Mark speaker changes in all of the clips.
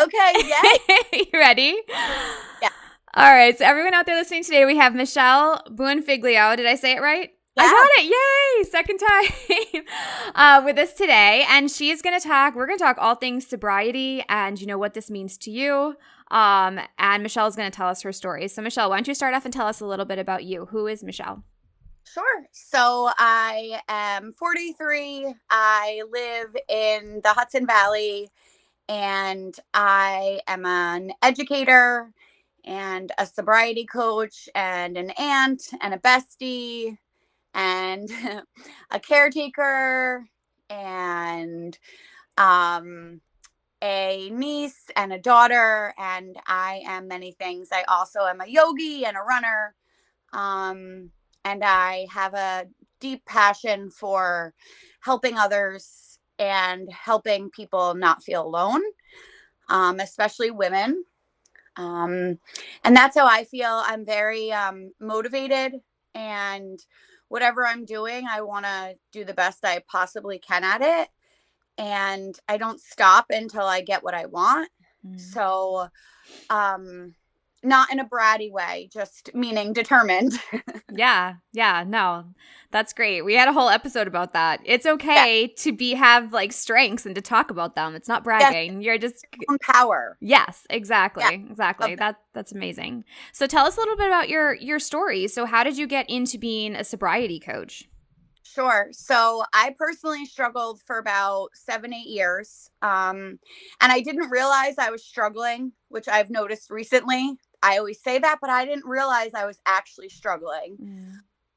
Speaker 1: Okay, yeah.
Speaker 2: You ready?
Speaker 1: Yeah.
Speaker 2: All right. So everyone out there listening today, we have Michelle Buonfiglio. Did I say it right? I
Speaker 1: Yeah.
Speaker 2: got it. Yay. Second time with us today. And we're going to talk all things sobriety and what this means to you. And Michelle's going to tell us her story. So Michelle, why don't you start off and tell us a little bit about you? Who is Michelle?
Speaker 1: Sure. So I am 43. I live in the Hudson Valley, and I am an educator and a sobriety coach and an aunt and a bestie and a caretaker and a niece and a daughter, and I am many things. I also am a yogi and a runner. And I have a deep passion for helping others and helping people not feel alone, especially women. And that's how I feel. I'm very motivated, and whatever I'm doing, I want to do the best I possibly can at it. And I don't stop until I get what I want. So, not in a bratty way, just meaning determined.
Speaker 2: Yeah, no, that's great. We had a whole episode about that. It's
Speaker 1: Yeah.
Speaker 2: okay to have like strengths and to talk about them. It's not
Speaker 1: Yes.
Speaker 2: bragging. You're just
Speaker 1: Own power.
Speaker 2: yes,
Speaker 1: Yeah.
Speaker 2: exactly.
Speaker 1: Love that.
Speaker 2: That's amazing. So tell us a little bit about your story. So how did you get into being a sobriety coach?
Speaker 1: Sure. So I personally struggled for about 7, 8 years. And I didn't realize I was struggling, which I've noticed recently. I always say that, but I didn't realize I was actually struggling.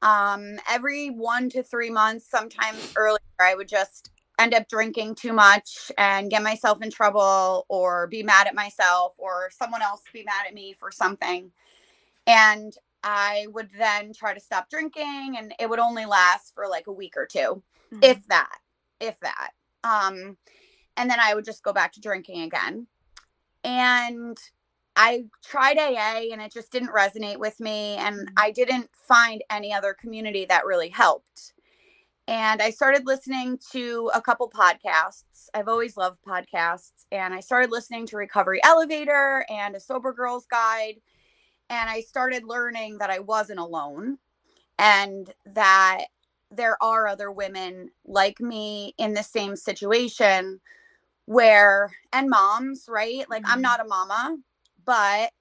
Speaker 1: Every 1 to 3 months, sometimes earlier, I would just end up drinking too much and get myself in trouble or be mad at myself or someone else be mad at me for something. And I would then try to stop drinking, and it would only last for like a week or two, if that. And then I would just go back to drinking again. And I tried AA and it just didn't resonate with me. And I didn't find any other community that really helped. And I started listening to a couple podcasts. I've always loved podcasts. And I started listening to Recovery Elevator and A Sober Girl's Guide. And I started learning that I wasn't alone and that there are other women like me in the same situation and moms, right? Like I'm not a mama, but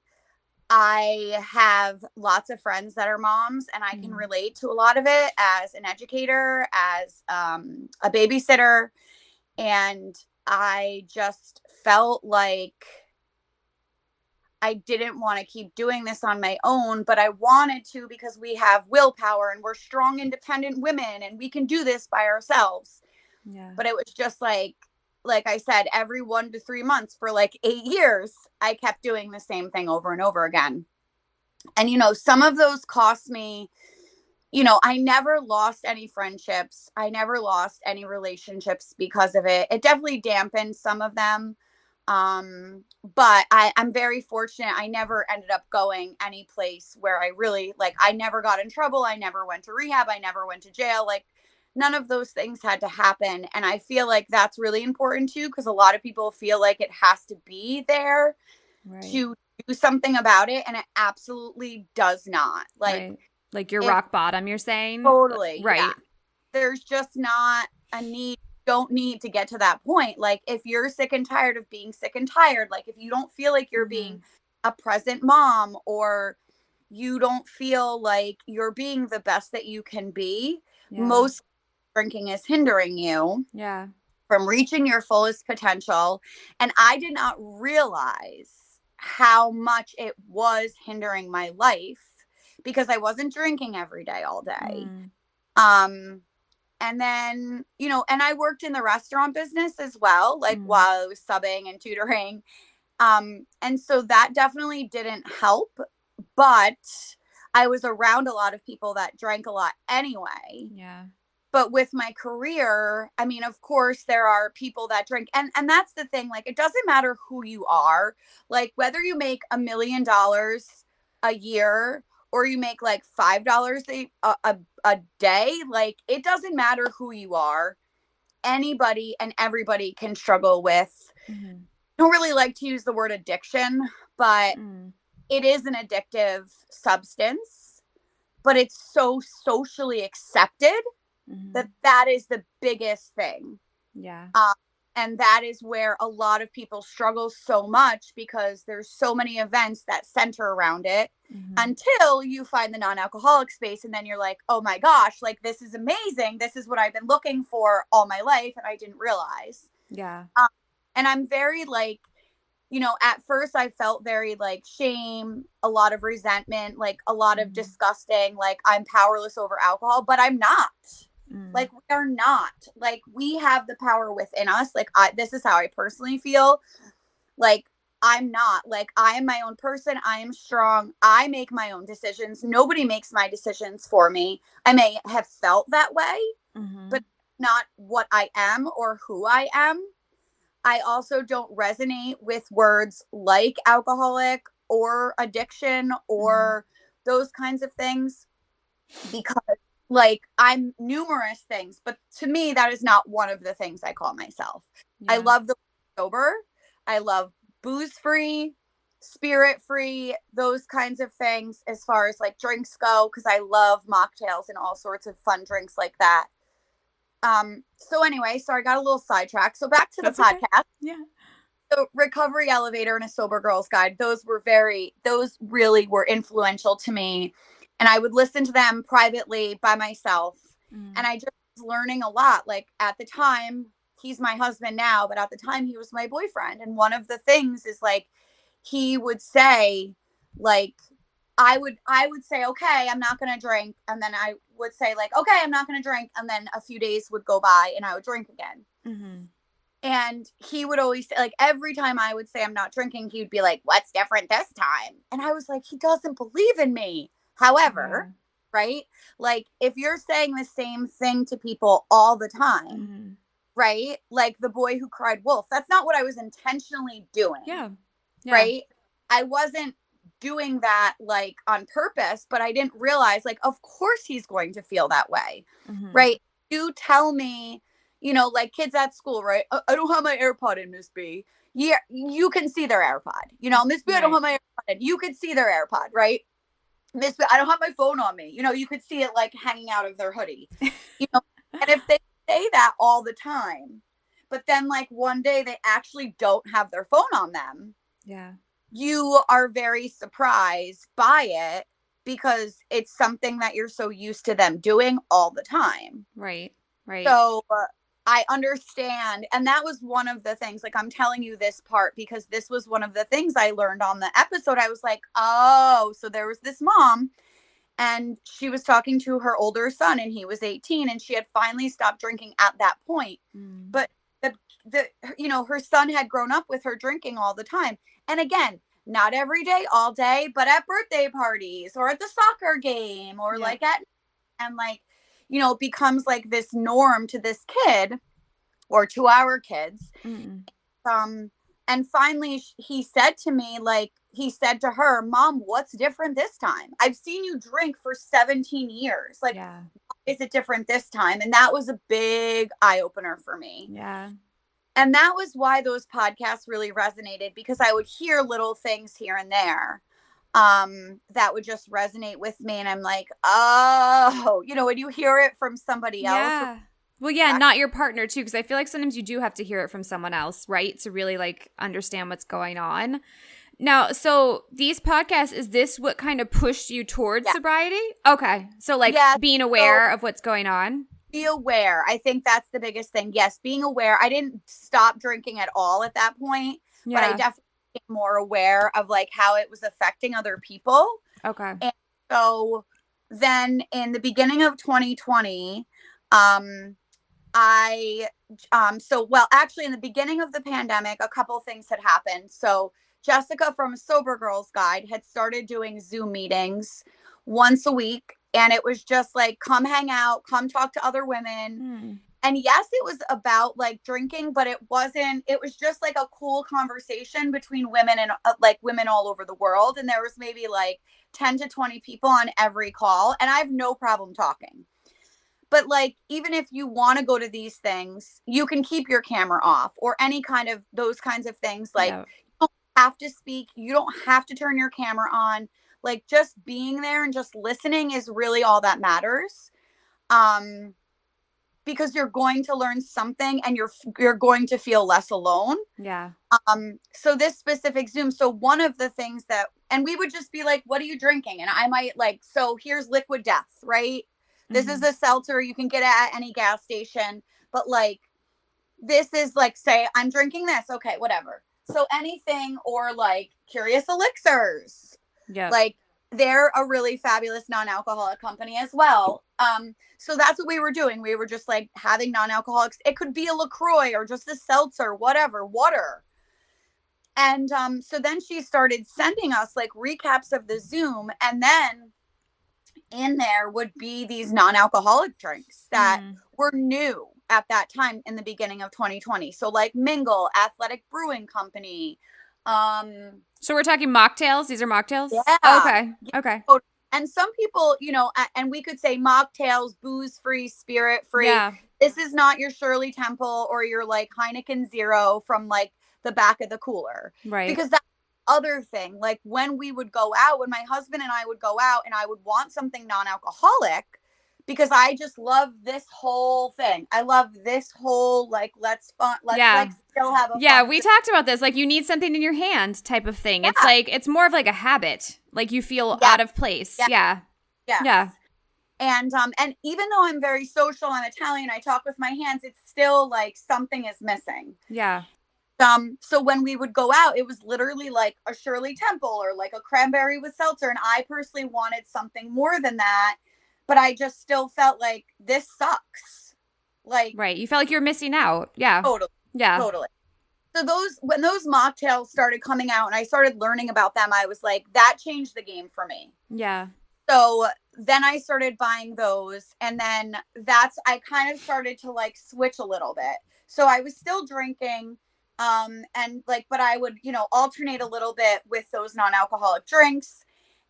Speaker 1: I have lots of friends that are moms, and I can relate to a lot of it as an educator, as a babysitter. And I just felt like I didn't want to keep doing this on my own, but I wanted to because we have willpower and we're strong, independent women and we can do this by ourselves.
Speaker 2: Yeah.
Speaker 1: But it was just like I said, every 1 to 3 months for like 8 years, I kept doing the same thing over and over again. And, some of those cost me, I never lost any friendships. I never lost any relationships because of it. It definitely dampened some of them. But I'm very fortunate. I never ended up going any place where I really I never got in trouble. I never went to rehab. I never went to jail. Like none of those things had to happen. And I feel like that's really important too, because a lot of people feel like it has to be there to do something about it. And it absolutely does not.
Speaker 2: Like your rock bottom, you're saying?
Speaker 1: Totally.
Speaker 2: Right.
Speaker 1: Yeah. There's just not a need. Don't need to get to that point. Like if you're sick and tired of being sick and tired, like if you don't feel like you're being a present mom, or you don't feel like you're being the best that you can be, most drinking is hindering you from reaching your fullest potential. And I did not realize how much it was hindering my life because I wasn't drinking every day all day. And then, and I worked in the restaurant business as well, while I was subbing and tutoring. And so that definitely didn't help, but I was around a lot of people that drank a lot anyway.
Speaker 2: Yeah.
Speaker 1: But with my career, I mean, of course, there are people that drink. And that's the thing. Like, it doesn't matter who you are. Like, whether you make $1 million a year or you make like $5 a day, like it doesn't matter who you are. Anybody and everybody can struggle with don't really like to use the word addiction, but
Speaker 2: Mm.
Speaker 1: it is an addictive substance, but it's so socially accepted
Speaker 2: Mm-hmm.
Speaker 1: that is the biggest thing.
Speaker 2: Yeah.
Speaker 1: Um, and that is where a lot of people struggle so much because there's so many events that center around it
Speaker 2: Mm-hmm.
Speaker 1: until you find the non-alcoholic space. And then you're like, oh my gosh, like this is amazing. This is what I've been looking for all my life. And I didn't realize.
Speaker 2: Yeah.
Speaker 1: And I'm very like, at first I felt very like shame, a lot of resentment, like a lot of
Speaker 2: Mm-hmm.
Speaker 1: disgusting, like I'm powerless over alcohol, but I'm not.
Speaker 2: Mm.
Speaker 1: Like we are not. Like we have the power within us. Like this is how I personally feel. Like I'm not. Like I am my own person. I am strong. I make my own decisions. Nobody makes my decisions for me. I may have felt that way,
Speaker 2: Mm-hmm.
Speaker 1: but not what I am or who I am. I also don't resonate with words like alcoholic or addiction
Speaker 2: Mm-hmm.
Speaker 1: or those kinds of things because like I'm numerous things, but to me that is not one of the things I call myself. I
Speaker 2: Yeah.
Speaker 1: love the sober. I love booze free, spirit free, those kinds of things as far as like drinks go because I love mocktails and all sorts of fun drinks like that. So anyway, so I got a little sidetracked. So back to the
Speaker 2: That's okay.
Speaker 1: podcast.
Speaker 2: Yeah.
Speaker 1: So recovery elevator and a sober girls guide, those really were influential to me. And I would listen to them privately by myself.
Speaker 2: Mm.
Speaker 1: And I just was learning a lot. Like at the time, he's my husband now, but at the time he was my boyfriend. And one of the things is like he would say, like, I would say, okay, I'm not gonna drink. And then I would say, like, okay, I'm not gonna drink. And then a few days would go by and I would drink again.
Speaker 2: Mm-hmm.
Speaker 1: And he would always say, like, every time I would say I'm not drinking, he would be like, what's different this time? And I was like, he doesn't believe in me.
Speaker 2: Yeah.
Speaker 1: However, right? Like, if you're saying the same thing to people all the time,
Speaker 2: Mm-hmm.
Speaker 1: right? Like the boy who cried wolf, that's not what I was intentionally doing,
Speaker 2: Yeah. Yeah.
Speaker 1: right? I wasn't doing that like on purpose, but I didn't realize, like, of course he's going to feel that way,
Speaker 2: Mm-hmm.
Speaker 1: right? You tell me, like kids at school, right? I don't have my AirPod in, Miss B. Yeah, you can see their AirPod. Miss B, I don't
Speaker 2: Right.
Speaker 1: have my AirPod in. You could see their AirPod, right? Miss B, I don't have my phone on me. You could see it like hanging out of their hoodie. You know, and if they say that all the time, but then like one day they actually don't have their phone on them,
Speaker 2: Yeah.
Speaker 1: you are very surprised by it because it's something that you're so used to them doing all the time.
Speaker 2: Right. Right.
Speaker 1: So I understand. And that was one of the things, like, I'm telling you this part because this was one of the things I learned on the episode. I was like, oh, so there was this mom and she was talking to her older son and he was 18 and she had finally stopped drinking at that point.
Speaker 2: Mm.
Speaker 1: But her son had grown up with her drinking all the time. And again, not every day, all day, but at birthday parties or at the soccer game or
Speaker 2: Yeah.
Speaker 1: like and like, it becomes like this norm to this kid or to our kids.
Speaker 2: Mm-mm.
Speaker 1: And finally he said to me, like, he said to her, Mom, what's different this time? I've seen you drink for 17 years. Like,
Speaker 2: Yeah.
Speaker 1: why is it different this time? And that was a big eye opener for me.
Speaker 2: Yeah.
Speaker 1: And that was why those podcasts really resonated, because I would hear little things here and there that would just resonate with me. And I'm like, oh, when you hear it from somebody else.
Speaker 2: Yeah. Well, yeah, not your partner too, because I feel like sometimes you do have to hear it from someone else, right? To really like understand what's going on. Now, so these podcasts, is this what kind of pushed you towards sobriety? Okay. So like being aware of what's going on.
Speaker 1: Be aware. I think that's the biggest thing. Yes, being aware. I didn't stop drinking at all at that point, but I definitely became more aware of like how it was affecting other people.
Speaker 2: Okay.
Speaker 1: And so then in the beginning of 2020, actually in the beginning of the pandemic, a couple things had happened. So Jessica from Sober Girls Guide had started doing Zoom meetings once a week. And it was just like, come hang out, come talk to other women. And yes, it was about like drinking, but it was just like a cool conversation between women and like women all over the world. And there was maybe like 10 to 20 people on every call. And I have no problem talking. But like, even if you want to go to these things, you can keep your camera off or any kind of those kinds of things. Like,
Speaker 2: Yeah.
Speaker 1: you don't have to speak, you don't have to turn your camera on. Like, just being there and just listening is really all that matters. Um, because you're going to learn something and you're going to feel less alone.
Speaker 2: Yeah.
Speaker 1: So this specific Zoom, so one of the things that, and we would just be like, what are you drinking? And I might like, so here's Liquid Death, right? This is a seltzer you can get at any gas station, but like, this is like, say I'm drinking this, okay, whatever. So anything, or like Curious Elixirs,
Speaker 2: Yeah.
Speaker 1: like they're a really fabulous non-alcoholic company as well. So that's what we were doing. We were just like having non-alcoholics. It could be a LaCroix or just a seltzer, whatever, water. And so then she started sending us like recaps of the Zoom, and then in there would be these non-alcoholic drinks that were new at that time in the beginning of 2020. So like Mingle, Athletic Brewing Company.
Speaker 2: So we're talking mocktails. These are mocktails?
Speaker 1: Yeah.
Speaker 2: Okay. Okay.
Speaker 1: And some people, you know, and we could say mocktails, booze free, spirit free.
Speaker 2: Yeah.
Speaker 1: This is not your Shirley Temple or your like Heineken Zero from like the back of the cooler.
Speaker 2: Right.
Speaker 1: Because that's the other thing. Like when we would go out, when my husband and I would go out and I would want something non-alcoholic, because I just love this whole thing. I love this whole like let's like still have a
Speaker 2: yeah.
Speaker 1: fun
Speaker 2: We talked about this. Like you need something in your hand type of thing.
Speaker 1: Yeah.
Speaker 2: It's like it's more of like a habit. Like you feel
Speaker 1: Yeah.
Speaker 2: out of place. Yeah.
Speaker 1: Yes.
Speaker 2: Yeah.
Speaker 1: And even though I'm very social, I'm Italian, I talk with my hands, it's still like something is missing.
Speaker 2: Yeah.
Speaker 1: So when we would go out, it was literally like a Shirley Temple or like a cranberry with seltzer. And I personally wanted something more than that, but I just still felt like this sucks. Like,
Speaker 2: right. You felt like you're missing out. Yeah.
Speaker 1: Totally.
Speaker 2: Yeah.
Speaker 1: Totally. So when those mocktails started coming out and I started learning about them, I was like, that changed the game for me.
Speaker 2: Yeah.
Speaker 1: So then I started buying those, and then I kind of started to like switch a little bit. So I was still drinking, and like, but I would, you know, alternate a little bit with those non-alcoholic drinks,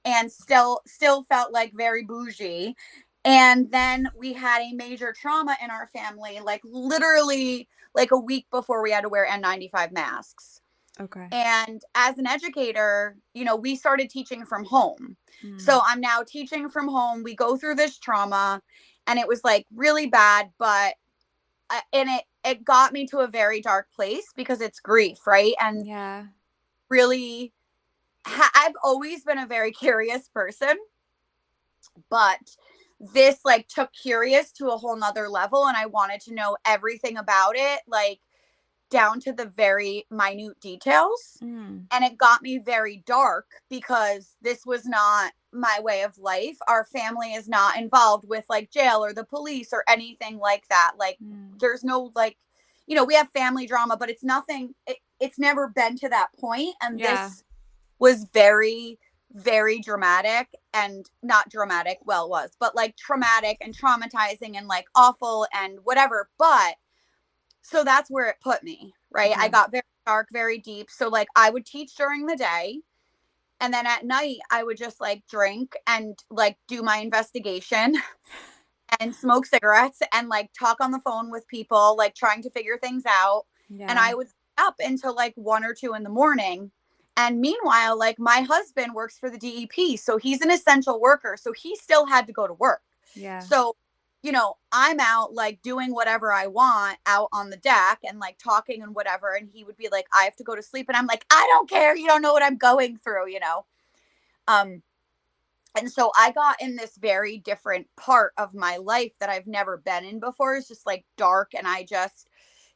Speaker 1: and still felt like very bougie. And then we had a major trauma in our family, like literally like a week before we had to wear N95 masks.
Speaker 2: Okay.
Speaker 1: And as an educator, you know, we started teaching from home. So I'm now teaching from home. We go through this trauma, and it was like really bad, but and it got me to a very dark place because it's grief, right? And
Speaker 2: yeah,
Speaker 1: really, I've always been a very curious person, but this like took curious to a whole nother level, and I wanted to know everything about it, like down to the very minute details. And it got me very dark because this was not my way of life. Our family is not involved with like jail or the police or anything like that. Like there's no like, you know, we have family drama, but it's nothing, it's never been to that point. And this was very, very dramatic, and not dramatic, well, it was, but like traumatic and traumatizing and like awful and whatever. But so that's where it put me, right? I got very dark, very deep. So like I would teach during the day, and then at night I would just like drink and like do my investigation and smoke cigarettes and like talk on the phone with people, like trying to figure things out. And I would stay up until like 1 or 2 in the morning. And meanwhile, like my husband works for the DEP, so he's an essential worker, so he still had to go to work. So you know, I'm out like doing whatever I want out on the deck and like talking and whatever. And he would be like, I have to go to sleep. And I'm like, I don't care. You don't know what I'm going through, you know? And so I got in this very different part of my life that I've never been in before. It's just like dark. And I just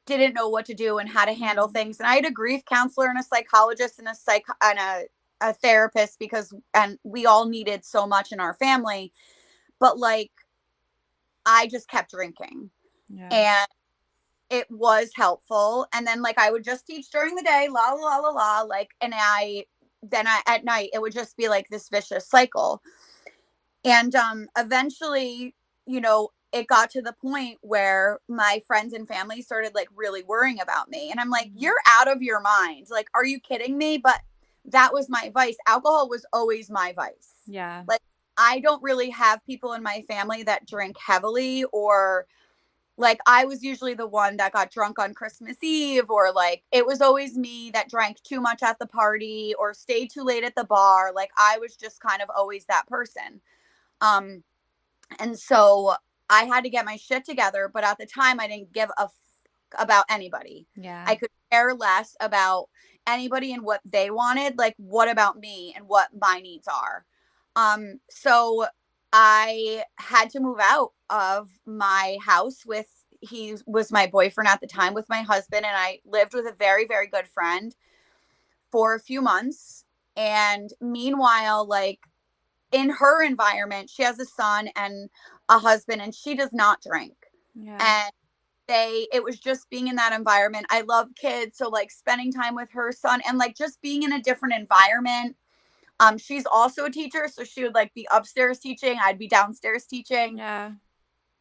Speaker 1: didn't know what to do and how to handle things. And I had a grief counselor and a psychologist and a therapist and we all needed so much in our family. But like, I just kept drinking, and it was helpful. And then like I would just teach during the day, la la la la, like, and then at night it would just be like this vicious cycle. And eventually, you know, it got to the point where my friends and family started like really worrying about me, and I'm like, you're out of your mind, like, are you kidding me? But that was my vice. Alcohol was always my vice.
Speaker 2: Yeah.
Speaker 1: Like I don't really have people in my family that drink heavily, or like I was usually the one that got drunk on Christmas Eve, or like it was always me that drank too much at the party or stayed too late at the bar. Like I was just kind of always that person. Um and so I had to get my shit together, but at the time I didn't give a about anybody.
Speaker 2: Yeah.
Speaker 1: I could care less about anybody and what they wanted. Like, what about me and what my needs are? So I had to move out of my house with, he was my boyfriend at the time, with my husband, and I lived with a very, very good friend for a few months. And meanwhile, like in her environment, she has a son and a husband, and she does not drink.
Speaker 2: Yeah.
Speaker 1: And it was just being in that environment. I love kids, so like spending time with her son and like just being in a different environment. She's also a teacher, so she would like be upstairs teaching, I'd be downstairs teaching.
Speaker 2: Yeah.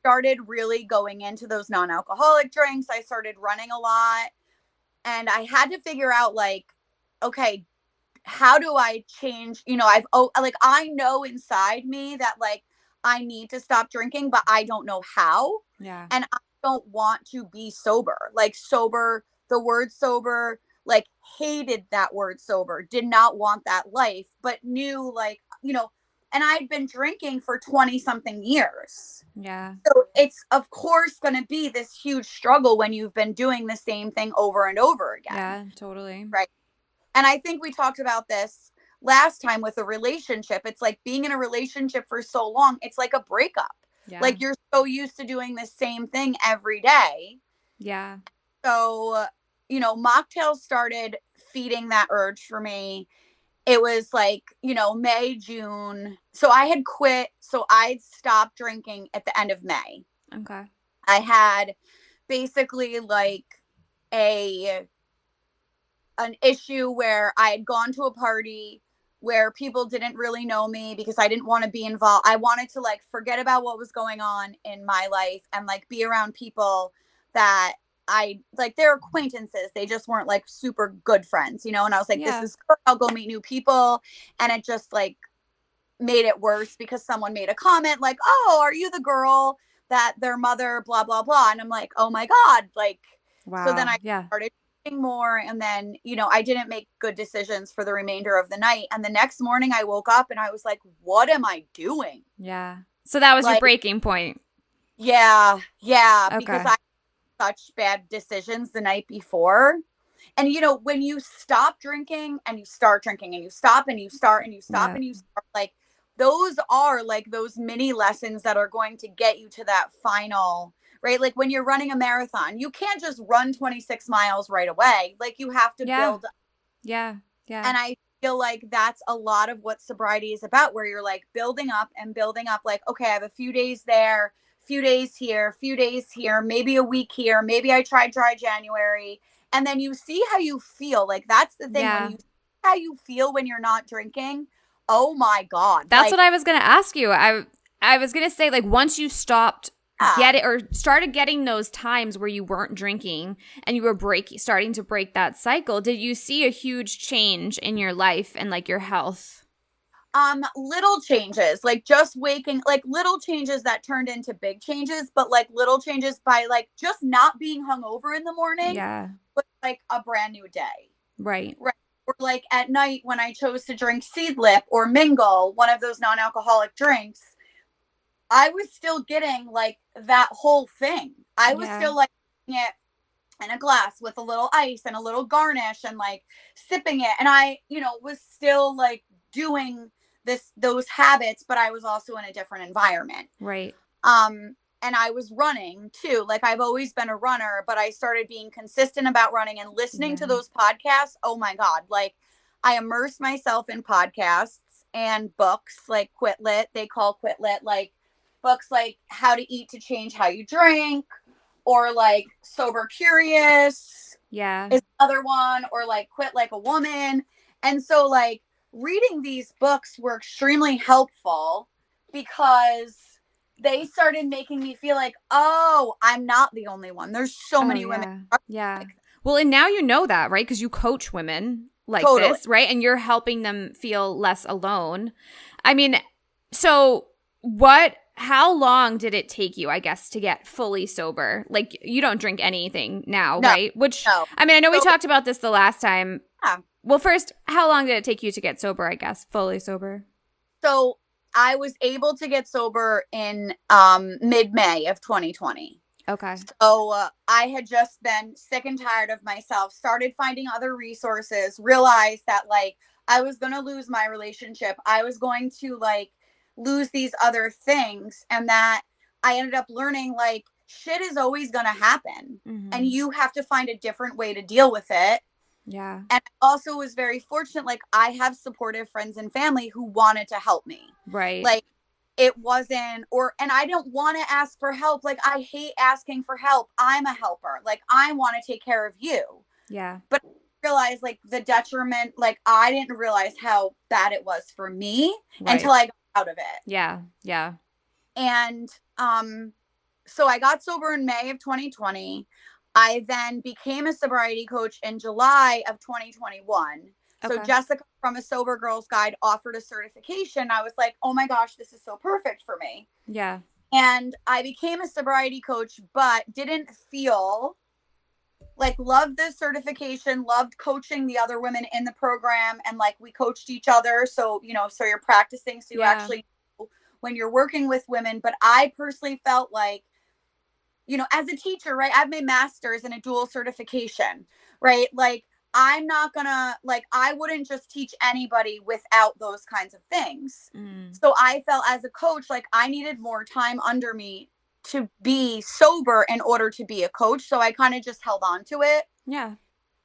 Speaker 1: Started really going into those non-alcoholic drinks. I started running a lot, and I had to figure out like, okay, how do I change? Like I know inside me that like I need to stop drinking, but I don't know how.
Speaker 2: Yeah.
Speaker 1: And I don't want to be sober. Like sober, the word sober, like hated that word sober, did not want that life, but knew like, and I'd been drinking for 20 something years.
Speaker 2: Yeah.
Speaker 1: So it's of course going to be this huge struggle when you've been doing the same thing over and over again.
Speaker 2: Yeah, totally.
Speaker 1: Right. And I think we talked about this last time with a relationship. It's like being in a relationship for so long, it's like a breakup.
Speaker 2: Yeah.
Speaker 1: Like you're so used to doing the same thing every day.
Speaker 2: Yeah.
Speaker 1: So, mocktails started feeding that urge for me. It was like, May, June. So I had quit. So I'd stopped drinking at the end of May.
Speaker 2: Okay.
Speaker 1: I had basically like an issue where I had gone to a party where people didn't really know me because I didn't want to be involved. I wanted to like forget about what was going on in my life and like be around people that I like, their acquaintances. They just weren't like super good friends, and I was like,
Speaker 2: Yeah.
Speaker 1: this is good. I'll go meet new people. And it just like made it worse because someone made a comment like, oh, are you the girl that their mother, blah, blah, blah. And I'm like, oh my God. Like,
Speaker 2: Wow.
Speaker 1: so then I
Speaker 2: Yeah.
Speaker 1: started drinking more. And then, I didn't make good decisions for the remainder of the night. And the next morning I woke up and I was like, what am I doing?
Speaker 2: Yeah. So that was your
Speaker 1: Like,
Speaker 2: breaking point.
Speaker 1: yeah.
Speaker 2: Okay.
Speaker 1: Because I had such bad decisions the night before. And when you stop drinking and you start drinking and you stop and you start and you stop
Speaker 2: Yeah.
Speaker 1: and you start, like those are like those mini lessons that are going to get you to that final, right? Like when you're running a marathon, you can't just run 26 miles right away. Like you have to
Speaker 2: Yeah.
Speaker 1: build.
Speaker 2: Yeah. Yeah.
Speaker 1: And I feel like that's a lot of what sobriety is about, where you're like building up and building up. Like, okay, I have a few days there, few days here, few days here, maybe a week here. Maybe I tried dry January. And then you see how you feel. Like that's the thing.
Speaker 2: Yeah.
Speaker 1: When you see how you feel when you're not drinking, oh my God.
Speaker 2: That's
Speaker 1: like,
Speaker 2: what I was going to ask you. I was going to say, like, once you stopped started getting those times where you weren't drinking and you were starting to break that cycle, did you see a huge change in your life and like your health?
Speaker 1: Little changes, like just waking, like little changes that turned into big changes, but like little changes by like just not being hungover in the morning.
Speaker 2: Yeah.
Speaker 1: Was like a brand new day.
Speaker 2: Right.
Speaker 1: Right. Or like at night when I chose to drink Seedlip or Mingle, one of those non-alcoholic drinks, I was still getting like that whole thing. I was still like it in a glass with a little ice and a little garnish and like sipping it. And I, was still like doing those habits, but I was also in a different environment.
Speaker 2: Right.
Speaker 1: And I was running too. Like I've always been a runner, but I started being consistent about running and listening to those podcasts. Oh my God. Like I immersed myself in podcasts and books like Quit Lit. They call Quit Lit like books like How to Eat to Change How You Drink, or like Sober Curious.
Speaker 2: Yeah.
Speaker 1: Is another one, or like Quit Like a Woman. And so like reading these books were extremely helpful because they started making me feel like, oh, I'm not the only one. There's so many women.
Speaker 2: Yeah. Well, and now you know that, right? Because you coach women like this, right? And you're helping them feel less alone. I mean, So how long did it take you, I guess, to get fully sober? Like, you don't drink anything now,
Speaker 1: No,
Speaker 2: right? Which,
Speaker 1: no.
Speaker 2: I mean, I know we
Speaker 1: So,
Speaker 2: talked about this the last time.
Speaker 1: yeah.
Speaker 2: Well, first, how long did it take you to get sober, I guess, fully sober?
Speaker 1: So I was able to get sober in mid-May of 2020.
Speaker 2: Okay.
Speaker 1: So I had just been sick and tired of myself, started finding other resources, realized that like I was going to lose my relationship. I was going to like lose these other things. And that I ended up learning like shit is always going to happen. And
Speaker 2: Mm-hmm.
Speaker 1: you have to find a different way to deal with it.
Speaker 2: Yeah.
Speaker 1: And I also was very fortunate. Like I have supportive friends and family who wanted to help me.
Speaker 2: Right.
Speaker 1: Like it wasn't and I don't want to ask for help. Like I hate asking for help. I'm a helper. Like I want to take care of you.
Speaker 2: Yeah.
Speaker 1: But I realized like the detriment, like I didn't realize how bad it was for me until
Speaker 2: Right.
Speaker 1: I got out of it.
Speaker 2: Yeah. Yeah.
Speaker 1: And so I got sober in May of 2020. I then became a sobriety coach in July of 2021. So
Speaker 2: Okay.
Speaker 1: Jessica from a Sober Girls Guide offered a certification. I was like, oh my gosh, this is so perfect for me.
Speaker 2: Yeah.
Speaker 1: And I became a sobriety coach, but didn't feel like loved the certification, loved coaching the other women in the program. And like we coached each other. So, so you're practicing. So you
Speaker 2: Yeah.
Speaker 1: actually, when you're working with women. But I personally felt like, as a teacher, right, I've made masters in a dual certification, right? Like, I'm not gonna, like, I wouldn't just teach anybody without those kinds of things.
Speaker 2: Mm.
Speaker 1: So I felt as a coach, like, I needed more time under me to be sober in order to be a coach. So I kind of just held on to it
Speaker 2: Yeah.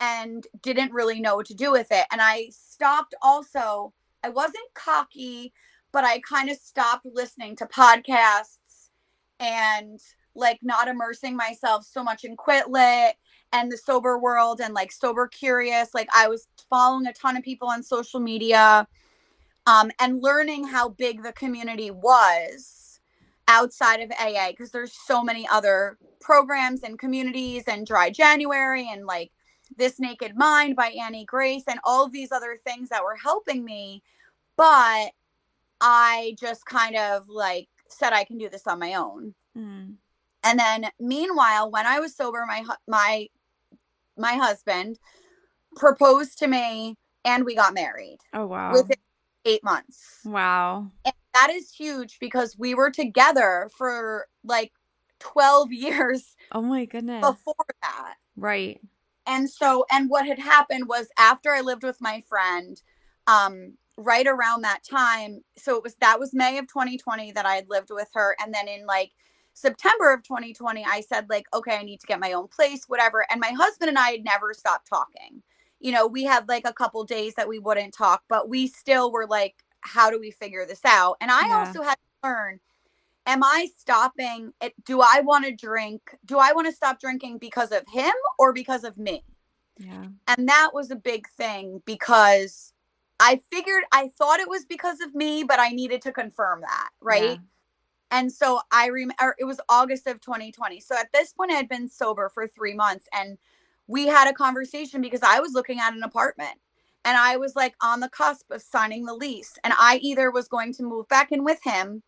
Speaker 1: and didn't really know what to do with it. And I stopped also, I wasn't cocky, but I kind of stopped listening to podcasts and like not immersing myself so much in quit lit and the sober world and like sober curious. Like I was following a ton of people on social media and learning how big the community was outside of AA because there's so many other programs and communities and Dry January and like This Naked Mind by Annie Grace and all of these other things that were helping me. But I just kind of like said I can do this on my own.
Speaker 2: Mm.
Speaker 1: And then meanwhile, when I was sober, my husband proposed to me and we got married
Speaker 2: Oh, wow.
Speaker 1: within 8 months.
Speaker 2: Wow.
Speaker 1: And that is huge because we were together for like 12 years
Speaker 2: Oh, my goodness.
Speaker 1: before that.
Speaker 2: Right.
Speaker 1: And what had happened was after I lived with my friend, right around that time, so that was May of 2020 that I had lived with her. And then in like September of 2020, I said like, okay, I need to get my own place, whatever. And my husband and I had never stopped talking. We had like a couple days that we wouldn't talk, but we still were like, how do we figure this out? And I
Speaker 2: Yeah.
Speaker 1: also had to learn, am I stopping it? Do I want to drink? Do I want to stop drinking because of him or because of me?
Speaker 2: Yeah.
Speaker 1: And that was a big thing because I thought it was because of me, but I needed to confirm that.
Speaker 2: Yeah.
Speaker 1: Right. And so I remember it was August of 2020. So at this point, I had been sober for 3 months and we had a conversation because I was looking at an apartment and I was like on the cusp of signing the lease. And I either was going to move back in with him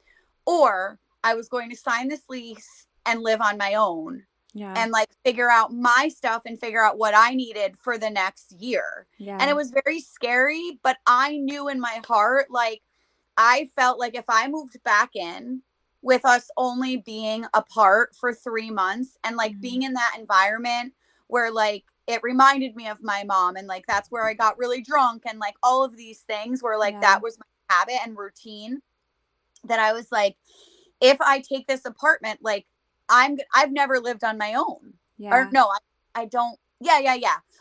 Speaker 1: or I was going to sign this lease and live on my own
Speaker 2: Yeah.
Speaker 1: and like figure out my stuff and figure out what I needed for the next year.
Speaker 2: Yeah.
Speaker 1: And it was very scary, but I knew in my heart, like, I felt like if I moved back in with us only being apart for 3 months and like being in that environment where like it reminded me of my mom and like that's where I got really drunk and like all of these things where like that was my habit and routine, that I was like, if I take this apartment, like I've never lived on my own.
Speaker 2: Yeah.
Speaker 1: Or no, I don't. Yeah.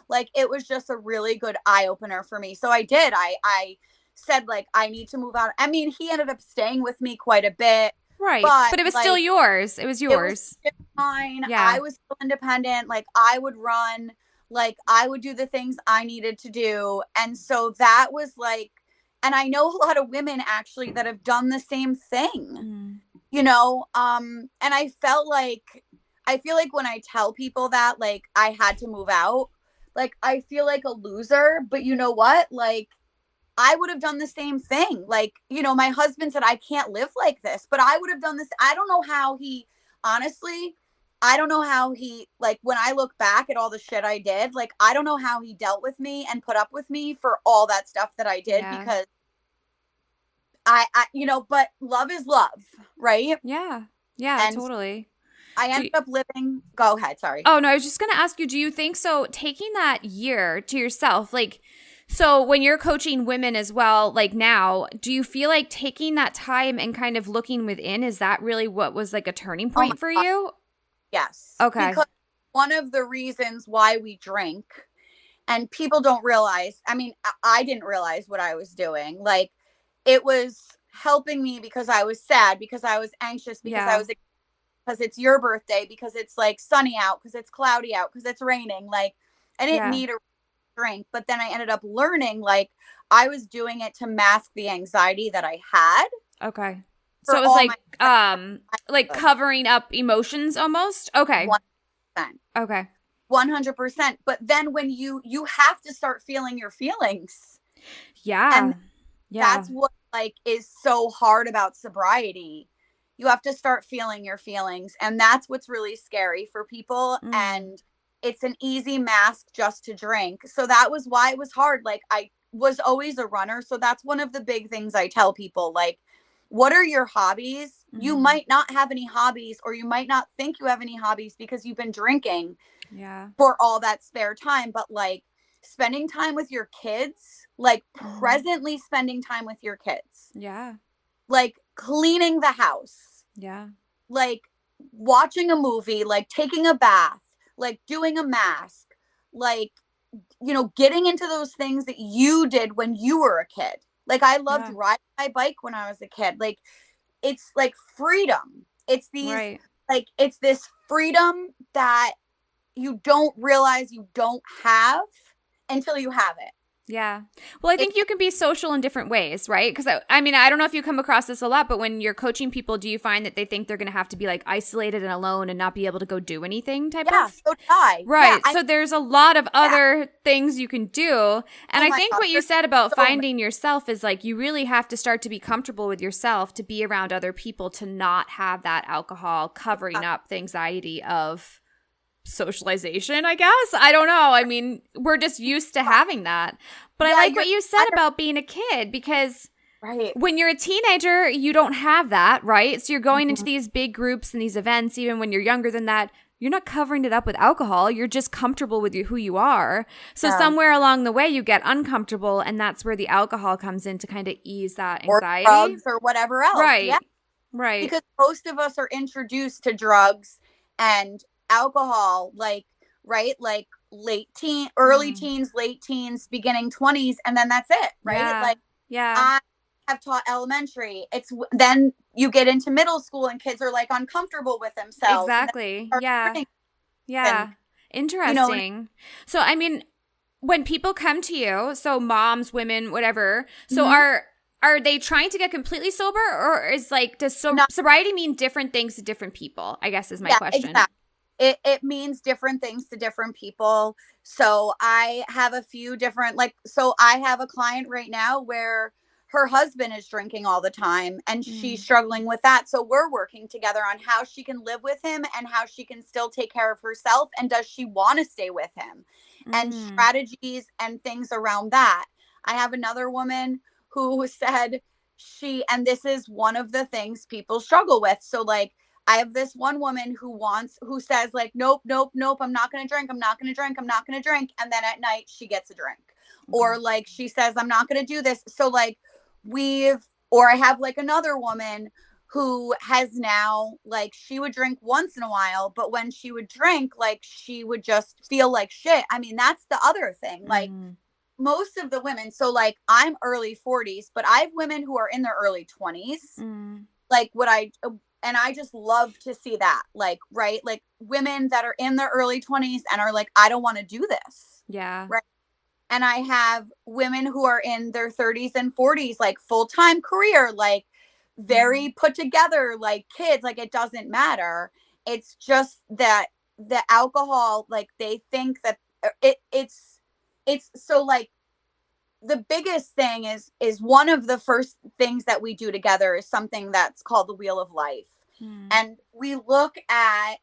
Speaker 1: Like it was just a really good eye opener for me. So I did. I said like I need to move out. I mean, he ended up staying with me quite a bit.
Speaker 2: Right.
Speaker 1: But
Speaker 2: it was
Speaker 1: like,
Speaker 2: still yours. It was yours.
Speaker 1: It was still mine.
Speaker 2: Yeah.
Speaker 1: I was still independent. Like I would run, like I would do the things I needed to do. And so that was like, and I know a lot of women actually that have done the same thing. And I felt like, I feel like when I tell people that, like, I had to move out, like, I feel like a loser, but you know what? Like, I would have done the same thing. Like, you know, my husband said, I can't live like this, but I would have done this. I don't know how he, honestly, I don't know how he, like, when I look back at all the shit I did, like, I don't know how he dealt with me and put up with me for all that stuff that I did,
Speaker 2: Yeah.
Speaker 1: because you know, but love is love, right?
Speaker 2: Yeah. Yeah,
Speaker 1: And
Speaker 2: totally.
Speaker 1: I
Speaker 2: Do
Speaker 1: ended up living, go ahead, sorry.
Speaker 2: Oh, no, I was just going to ask you, do you think so taking that year to yourself, like, so when you're coaching women as well, like now, do you feel like taking that time and kind of looking within, is that really what was like a turning
Speaker 1: Oh my
Speaker 2: point for
Speaker 1: God,
Speaker 2: you?
Speaker 1: yes.
Speaker 2: Okay.
Speaker 1: Because one of the reasons why we drink, and people don't realize, I mean, I didn't realize what I was doing. Like, it was helping me because I was sad, because I was anxious, because I
Speaker 2: Yeah.
Speaker 1: was, because it's your birthday, because it's like sunny out, because it's cloudy out, because it's raining. Like, I didn't
Speaker 2: Yeah.
Speaker 1: need a drink, but then I ended up learning, like, I was doing it to mask the anxiety that I had
Speaker 2: Okay. So
Speaker 1: for
Speaker 2: it was
Speaker 1: all my
Speaker 2: like
Speaker 1: childhood.
Speaker 2: covering up emotions almost? Okay.
Speaker 1: 1%.
Speaker 2: Okay.
Speaker 1: 100%. But then when you have to start feeling your feelings,
Speaker 2: Yeah.
Speaker 1: and
Speaker 2: Yeah.
Speaker 1: that's what, like, is so hard about sobriety. You have to start feeling your feelings, and that's what's really scary for people.
Speaker 2: Mm.
Speaker 1: And it's an easy mask just to drink. So that was why it was hard. Like, I was always a runner, so that's one of the big things I tell people, like, what are your hobbies? You
Speaker 2: Mhm.
Speaker 1: might not have any hobbies, or you might not think you have any hobbies because you've been drinking
Speaker 2: Yeah.
Speaker 1: for all that spare time. But, like, spending time with your kids, like,
Speaker 2: Mhm.
Speaker 1: presently spending time with your kids,
Speaker 2: Yeah.
Speaker 1: like cleaning the house,
Speaker 2: Yeah.
Speaker 1: like watching a movie, like taking a bath, like doing a mask, like, you know, getting into those things that you did when you were a kid. Like, I loved
Speaker 2: Yeah.
Speaker 1: riding my bike when I was a kid. Like, it's like freedom. It's these,
Speaker 2: Right.
Speaker 1: like, it's this freedom that you don't realize you don't have until you have it.
Speaker 2: Yeah. Well, I
Speaker 1: It's
Speaker 2: think you can be social in different ways, right? Because I mean, I don't know if you come across this a lot, but when you're coaching people, do you find that they think they're going to have to be like isolated and alone and not be able to go do anything type
Speaker 1: yeah,
Speaker 2: of?
Speaker 1: so did I. Yeah,
Speaker 2: Right. So there's a lot of
Speaker 1: yeah.
Speaker 2: other things you can do. And
Speaker 1: Oh
Speaker 2: I
Speaker 1: my
Speaker 2: think
Speaker 1: god,
Speaker 2: what you
Speaker 1: there's
Speaker 2: said about
Speaker 1: so many.
Speaker 2: finding yourself is like you really have to start to be comfortable with yourself to be around other people to not have that alcohol covering up the anxiety of socialization, I guess. I don't know. I mean, we're just used to having that. But I
Speaker 1: Yeah,
Speaker 2: like
Speaker 1: you're
Speaker 2: what you said about being a kid because
Speaker 1: right.
Speaker 2: when you're a teenager, you don't have that, right? So you're going into
Speaker 1: Mhm.
Speaker 2: these big groups and these events, even when you're younger than that. You're not covering it up with alcohol. You're just comfortable with who you are. So
Speaker 1: Yeah.
Speaker 2: somewhere along the way, you get uncomfortable, and that's where the alcohol comes in to kind of ease that
Speaker 1: Or
Speaker 2: anxiety.
Speaker 1: drugs or whatever else. Yeah.
Speaker 2: Right. Right.
Speaker 1: Because most of us are introduced to drugs and alcohol, like, right? Like early
Speaker 2: Mm.
Speaker 1: teens, late teens, beginning 20s, and then that's it, right?
Speaker 2: Yeah.
Speaker 1: Like,
Speaker 2: Yeah.
Speaker 1: I have taught elementary. Then you get into middle school and kids are like uncomfortable with themselves, and then
Speaker 2: Exactly.
Speaker 1: they start
Speaker 2: Yeah.
Speaker 1: drinking, and
Speaker 2: Yeah.
Speaker 1: you know, and
Speaker 2: Interesting. So, I mean, when people come to you, so moms, women, whatever, so
Speaker 1: mhm.
Speaker 2: are they trying to get completely sober, or is like does
Speaker 1: Not,
Speaker 2: sobriety mean different things to different people? I guess is my
Speaker 1: yeah,
Speaker 2: question.
Speaker 1: exactly. It means different things to different people. So I have a few different, like, so I have a client right now where her husband is drinking all the time and she's
Speaker 2: Mm.
Speaker 1: struggling with that. So we're working together on how she can live with him and how she can still take care of herself, and does she want to stay with him, and
Speaker 2: Mm.
Speaker 1: strategies and things around that. I have another woman who said and this is one of the things people struggle with. So, like, I have this one woman who says, like, nope, nope, nope, I'm not going to drink. I'm not going to drink. I'm not going to drink. And then at night she gets a drink.
Speaker 2: Okay.
Speaker 1: Or, like, she says, I'm not going to do this. So, like, or I have, like, another woman who has now, like, she would drink once in a while, but when she would drink, like, she would just feel like shit. I mean, that's the other thing. Like,
Speaker 2: Mm.
Speaker 1: most of the women, so, like, I'm early 40s, but I have women who are in their early 20s,
Speaker 2: Mm.
Speaker 1: like, and I just love to see that, like, right, like, women that are in their early 20s and are like, I don't want to do this,
Speaker 2: Yeah.
Speaker 1: right? And I have women who are in their 30s and 40s, like, full-time career, like,
Speaker 2: Mm.
Speaker 1: very put together, like, kids, like, it doesn't matter. It's just that the alcohol, like, they think that it's so, like, the biggest thing is one of the first things that we do together is something that's called the Wheel of Life. And we look at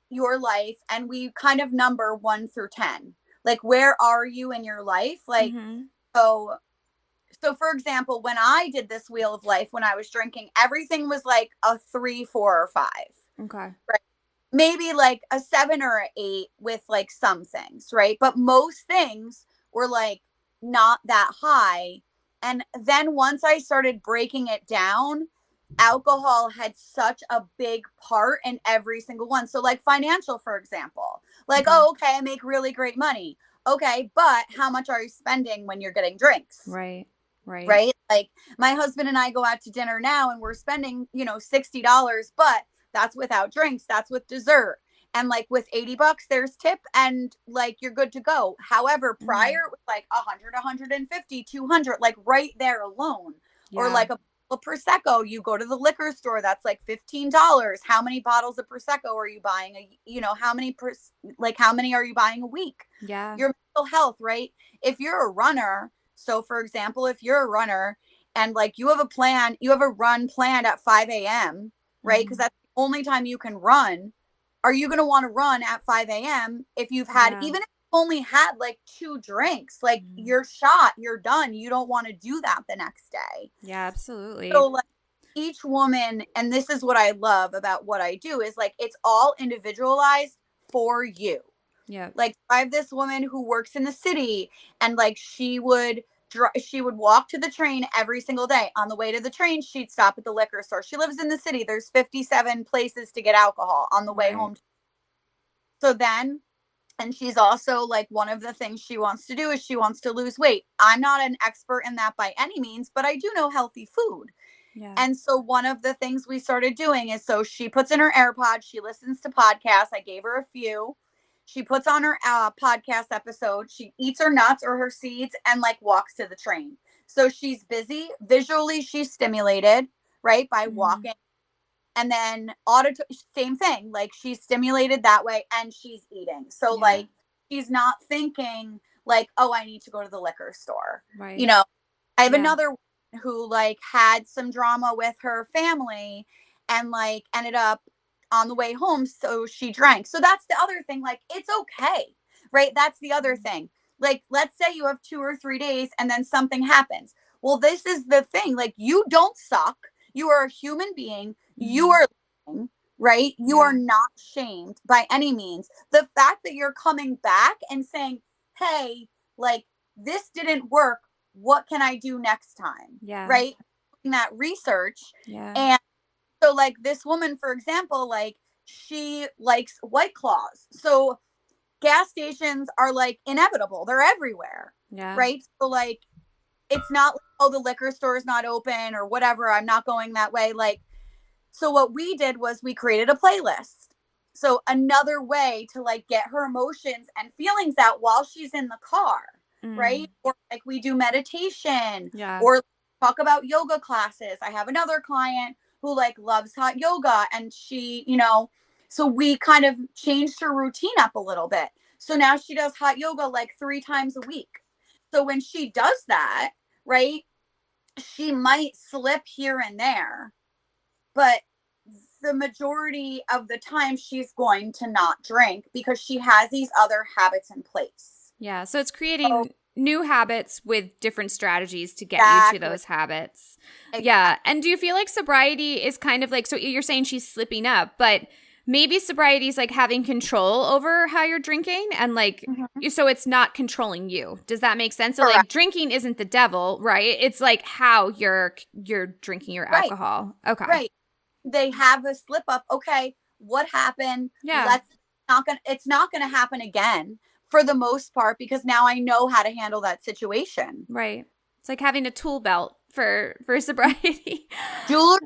Speaker 1: your life and we kind of number 1 through 10. Like, where are you in your life? Like, so for example, when I did this Wheel of Life, when I was drinking, everything was like a 3, 4, or 5.
Speaker 2: Okay.
Speaker 1: Right. Maybe like a 7 or an 8 with like some things, right? But most things were like not that high. And then once I started breaking it down, alcohol had such a big part in every single one. So like financial, for example, like, oh, okay, I make really great money. Okay, but how much are you spending when you're getting drinks?
Speaker 2: Right.
Speaker 1: Like, my husband and I go out to dinner now and we're spending, $60, but that's without drinks. That's with dessert. And like with $80, there's tip and like you're good to go. However, prior it was like 100, 150, 200, like right there alone. Yeah. Or like a Prosecco, you go to the liquor store, that's like $15. How many bottles of Prosecco are you buying? How many are you buying a week?
Speaker 2: Yeah.
Speaker 1: Your mental health, right? If you're a runner, so for example, if you're a runner and like you have a run planned at 5 a.m., right? Because that's the only time you can run. Are you going to want to run at 5 a.m. if you've had, even if you only had like 2 drinks, like you're shot, you're done. You don't want to do that the next day.
Speaker 2: Yeah, absolutely.
Speaker 1: So like each woman, and this is what I love about what I do, is like, it's all individualized for you.
Speaker 2: Yeah.
Speaker 1: Like, I have this woman who works in the city and like she would walk to the train every single day. On the way to the train, she'd stop at the liquor store. She lives in the city. There's 57 places to get alcohol on the way home. So then, and she's also like, one of the things she wants to do is she wants to lose weight. I'm not an expert in that by any means, but I do know healthy food. Yeah. And so one of the things we started doing is, so she puts in her AirPods, she listens to podcasts. I gave her a few. She puts on her podcast episode. She eats her nuts or her seeds and like walks to the train. So she's busy. Visually, she's stimulated, right? By walking. And then same thing. Like, she's stimulated that way and she's eating. So like, she's not thinking like, oh, I need to go to the liquor store.
Speaker 2: Right.
Speaker 1: I have another one who like had some drama with her family and like ended up on the way home, so she drank. So that's the other thing, like, it's okay, right? That's the other thing. Like, let's say you have 2 or 3 days and then something happens. Well, this is the thing, like, you don't suck. You are a human being. You are living, right? You are not shamed by any means. The fact that you're coming back and saying, hey, like, this didn't work, what can I do next time? Right? Doing that research. And so like this woman, for example, like, she likes White Claws. So gas stations are like inevitable. They're everywhere. Right? So like, it's not like, oh, the liquor store is not open or whatever, I'm not going that way. Like, so what we did was we created a playlist. So another way to like get her emotions and feelings out while she's in the car, right? Or like we do meditation, or talk about yoga classes. I have another client who like loves hot yoga, and she, so we kind of changed her routine up a little bit. So now she does hot yoga like 3 times a week. So when she does that, right, she might slip here and there, but the majority of the time she's going to not drink because she has these other habits in place.
Speaker 2: Yeah. So it's creating new habits with different strategies to get you to those habits. Exactly. Yeah. And do you feel like sobriety is kind of like, so you're saying she's slipping up, but maybe sobriety is like having control over how you're drinking and like, so it's not controlling you. Does that make sense? So
Speaker 1: Correct.
Speaker 2: Like drinking isn't the devil, right? It's like how you're drinking your alcohol. Okay.
Speaker 1: Right. They have a slip up. Okay. What happened?
Speaker 2: Yeah.
Speaker 1: It's not going to happen again for the most part, because now I know how to handle that situation.
Speaker 2: Right. It's like having a tool belt for sobriety.
Speaker 1: Jewelry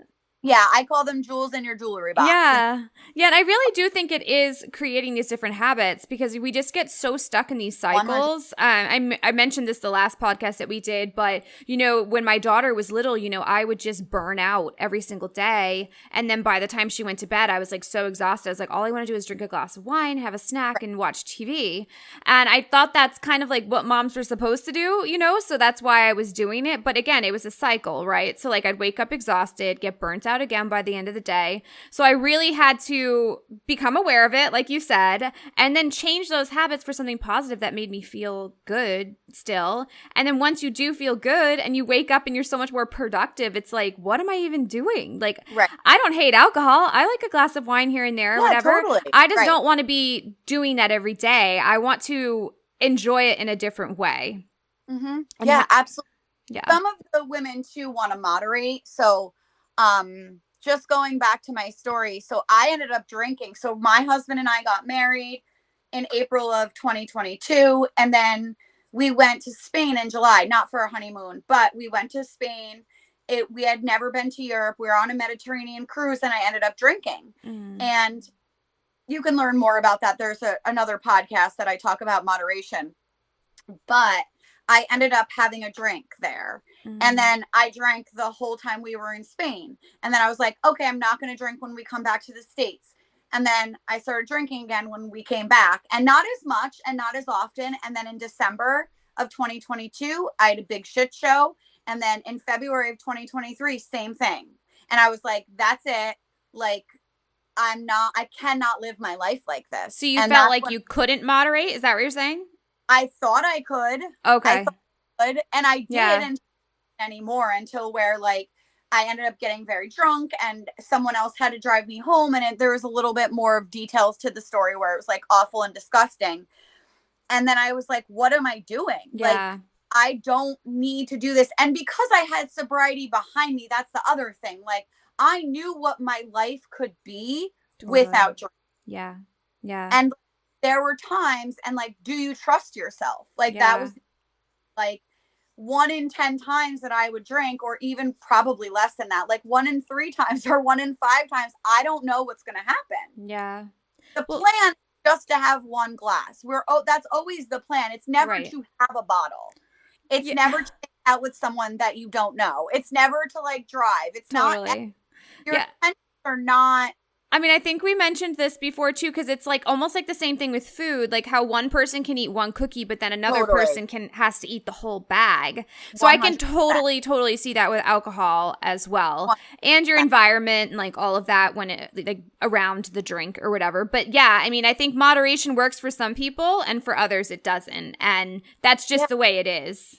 Speaker 1: Yeah, I call them jewels in your jewelry box.
Speaker 2: Yeah. Yeah. And I really do think it is creating these different habits because we just get so stuck in these
Speaker 1: 100.
Speaker 2: cycles. I mentioned this the last podcast that we did, but, when my daughter was little, I would just burn out every single day. And then by the time she went to bed, I was like so exhausted. I was like, all I want to do is drink a glass of wine, have a snack, and watch TV. And I thought that's kind of like what moms were supposed to do, So that's why I was doing it. But again, it was a cycle, right? So like I'd wake up exhausted, get burnt out again by the end of the day. So I really had to become aware of it, like you said, and then change those habits for something positive that made me feel good still. And then once you do feel good and you wake up and you're so much more productive, it's like, what am I even doing? Like,
Speaker 1: Right.
Speaker 2: I don't hate alcohol. I like a glass of wine here and there,
Speaker 1: Yeah,
Speaker 2: whatever.
Speaker 1: totally.
Speaker 2: I just
Speaker 1: Right.
Speaker 2: don't want to be doing that every day. I want to enjoy it in a different way.
Speaker 1: Mm-hmm.
Speaker 2: And
Speaker 1: Yeah, absolutely.
Speaker 2: yeah.
Speaker 1: Some of the women too want to moderate. So, just going back to my story. So I ended up drinking. So my husband and I got married in April of 2022. And then we went to Spain in July, not for a honeymoon, but we went to Spain. We had never been to Europe. We were on a Mediterranean cruise and I ended up drinking. And you can learn more about that. There's another podcast that I talk about moderation. But I ended up having a drink there. And then I drank the whole time we were in Spain. And then I was like, okay, I'm not going to drink when we come back to the States. And then I started drinking again when we came back, and not as much and not as often. And then in December of 2022, I had a big shit show. And then in February of 2023, same thing. And I was like, that's it. Like, I cannot live my life like this.
Speaker 2: So you
Speaker 1: and
Speaker 2: felt like you couldn't moderate? Is that what you're saying?
Speaker 1: I thought I could.
Speaker 2: Okay.
Speaker 1: I thought I could, and I didn't anymore until where like I ended up getting very drunk and someone else had to drive me home, and there was a little bit more of details to the story where it was like awful and disgusting. And then I was like, what am I doing?
Speaker 2: Yeah.
Speaker 1: Like, I don't need to do this. And because I had sobriety behind me, that's the other thing. Like, I knew what my life could be without drinking.
Speaker 2: Yeah. Yeah.
Speaker 1: And there were times, and like, do you trust yourself? Like, that was like 1 in 10 times that I would drink, or even probably less than that, like 1 in 3 times or 1 in 5 times. I don't know what's going to happen.
Speaker 2: Yeah.
Speaker 1: The plan is just to have one glass. That's always the plan. It's never to have a bottle. It's never to get out with someone that you don't know. It's never to like drive. It's not. Your intentions are not.
Speaker 2: I mean, I think we mentioned this before too, because it's like almost like the same thing with food, like how one person can eat one cookie, but then another person has to eat the whole bag. So 100%. I can totally see that with alcohol as well, 100%. And your environment and like all of that when it like around the drink or whatever. But yeah, I mean, I think moderation works for some people and for others it doesn't, and that's just the way it is.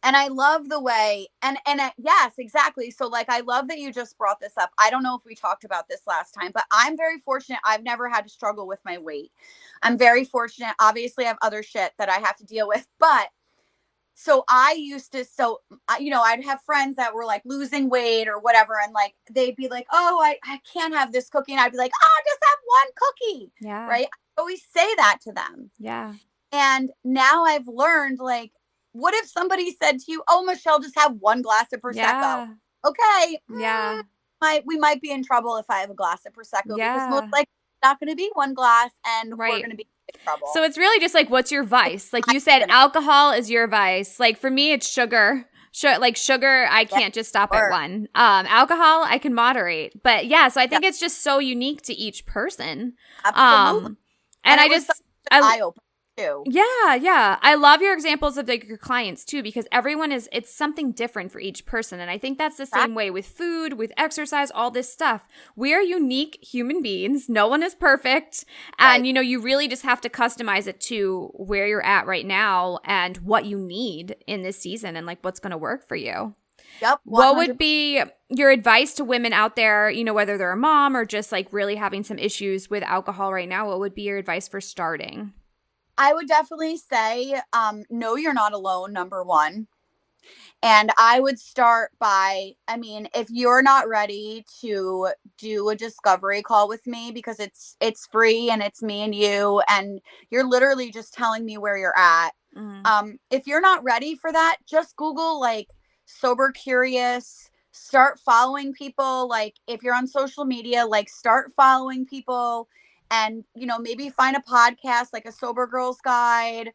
Speaker 1: And I love the way, and yes, exactly. So like, I love that you just brought this up. I don't know if we talked about this last time, but I'm very fortunate. I've never had to struggle with my weight. I'm very fortunate. Obviously I have other shit that I have to deal with, but so I used to, I'd have friends that were like losing weight or whatever. And like, they'd be like, oh, I can't have this cookie. And I'd be like, oh, just have one cookie.
Speaker 2: Yeah.
Speaker 1: Right. I always say that to them.
Speaker 2: Yeah.
Speaker 1: And now I've learned, like, what if somebody said to you, oh, Michelle, just have one glass of Prosecco? Yeah. Okay.
Speaker 2: Yeah.
Speaker 1: We might be in trouble if I have a glass of Prosecco, because most likely it's not going to be one glass, and we're going to be in trouble.
Speaker 2: So it's really just like, what's your vice? Like you said, alcohol is your vice. Like for me, it's sugar. Sugar, I can't just stop at one. Alcohol, I can moderate. But yeah, so I think it's just so unique to each person.
Speaker 1: Absolutely.
Speaker 2: And I just
Speaker 1: eye-opener too.
Speaker 2: Yeah. I love your examples of like your clients too, because it's something different for each person. And I think that's the same way with food, with exercise, all this stuff. We are unique human beings. No one is perfect. And, you really just have to customize it to where you're at right now and what you need in this season and like what's going to work for you.
Speaker 1: Yep. 100%.
Speaker 2: What would be your advice to women out there, whether they're a mom or just like really having some issues with alcohol right now? What would be your advice for starting?
Speaker 1: I would definitely say, no, you're not alone, number one. And I would start by, if you're not ready to do a discovery call with me, because it's free and it's me and you, and you're literally just telling me where you're at. Mm-hmm. If you're not ready for that, just Google like sober curious start following people. Like if you're on social media, like start following people and, maybe find a podcast like a Sober Girls Guide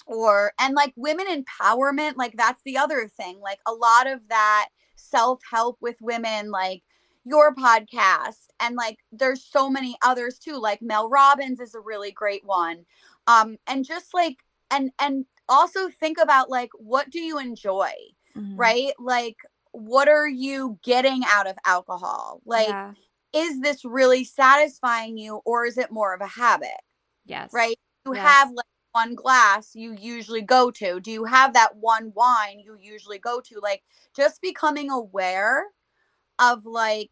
Speaker 1: and like women empowerment. Like that's the other thing. Like a lot of that self-help with women, like your podcast, and like there's so many others too. Like Mel Robbins is a really great one. And just like, and also think about like, what do you enjoy? Right? Like, what are you getting out of alcohol? Like, is this really satisfying you, or is it more of a habit?
Speaker 2: Yes.
Speaker 1: Right? You have like one glass you usually go to. Do you have that one wine you usually go to? Like, just becoming aware of like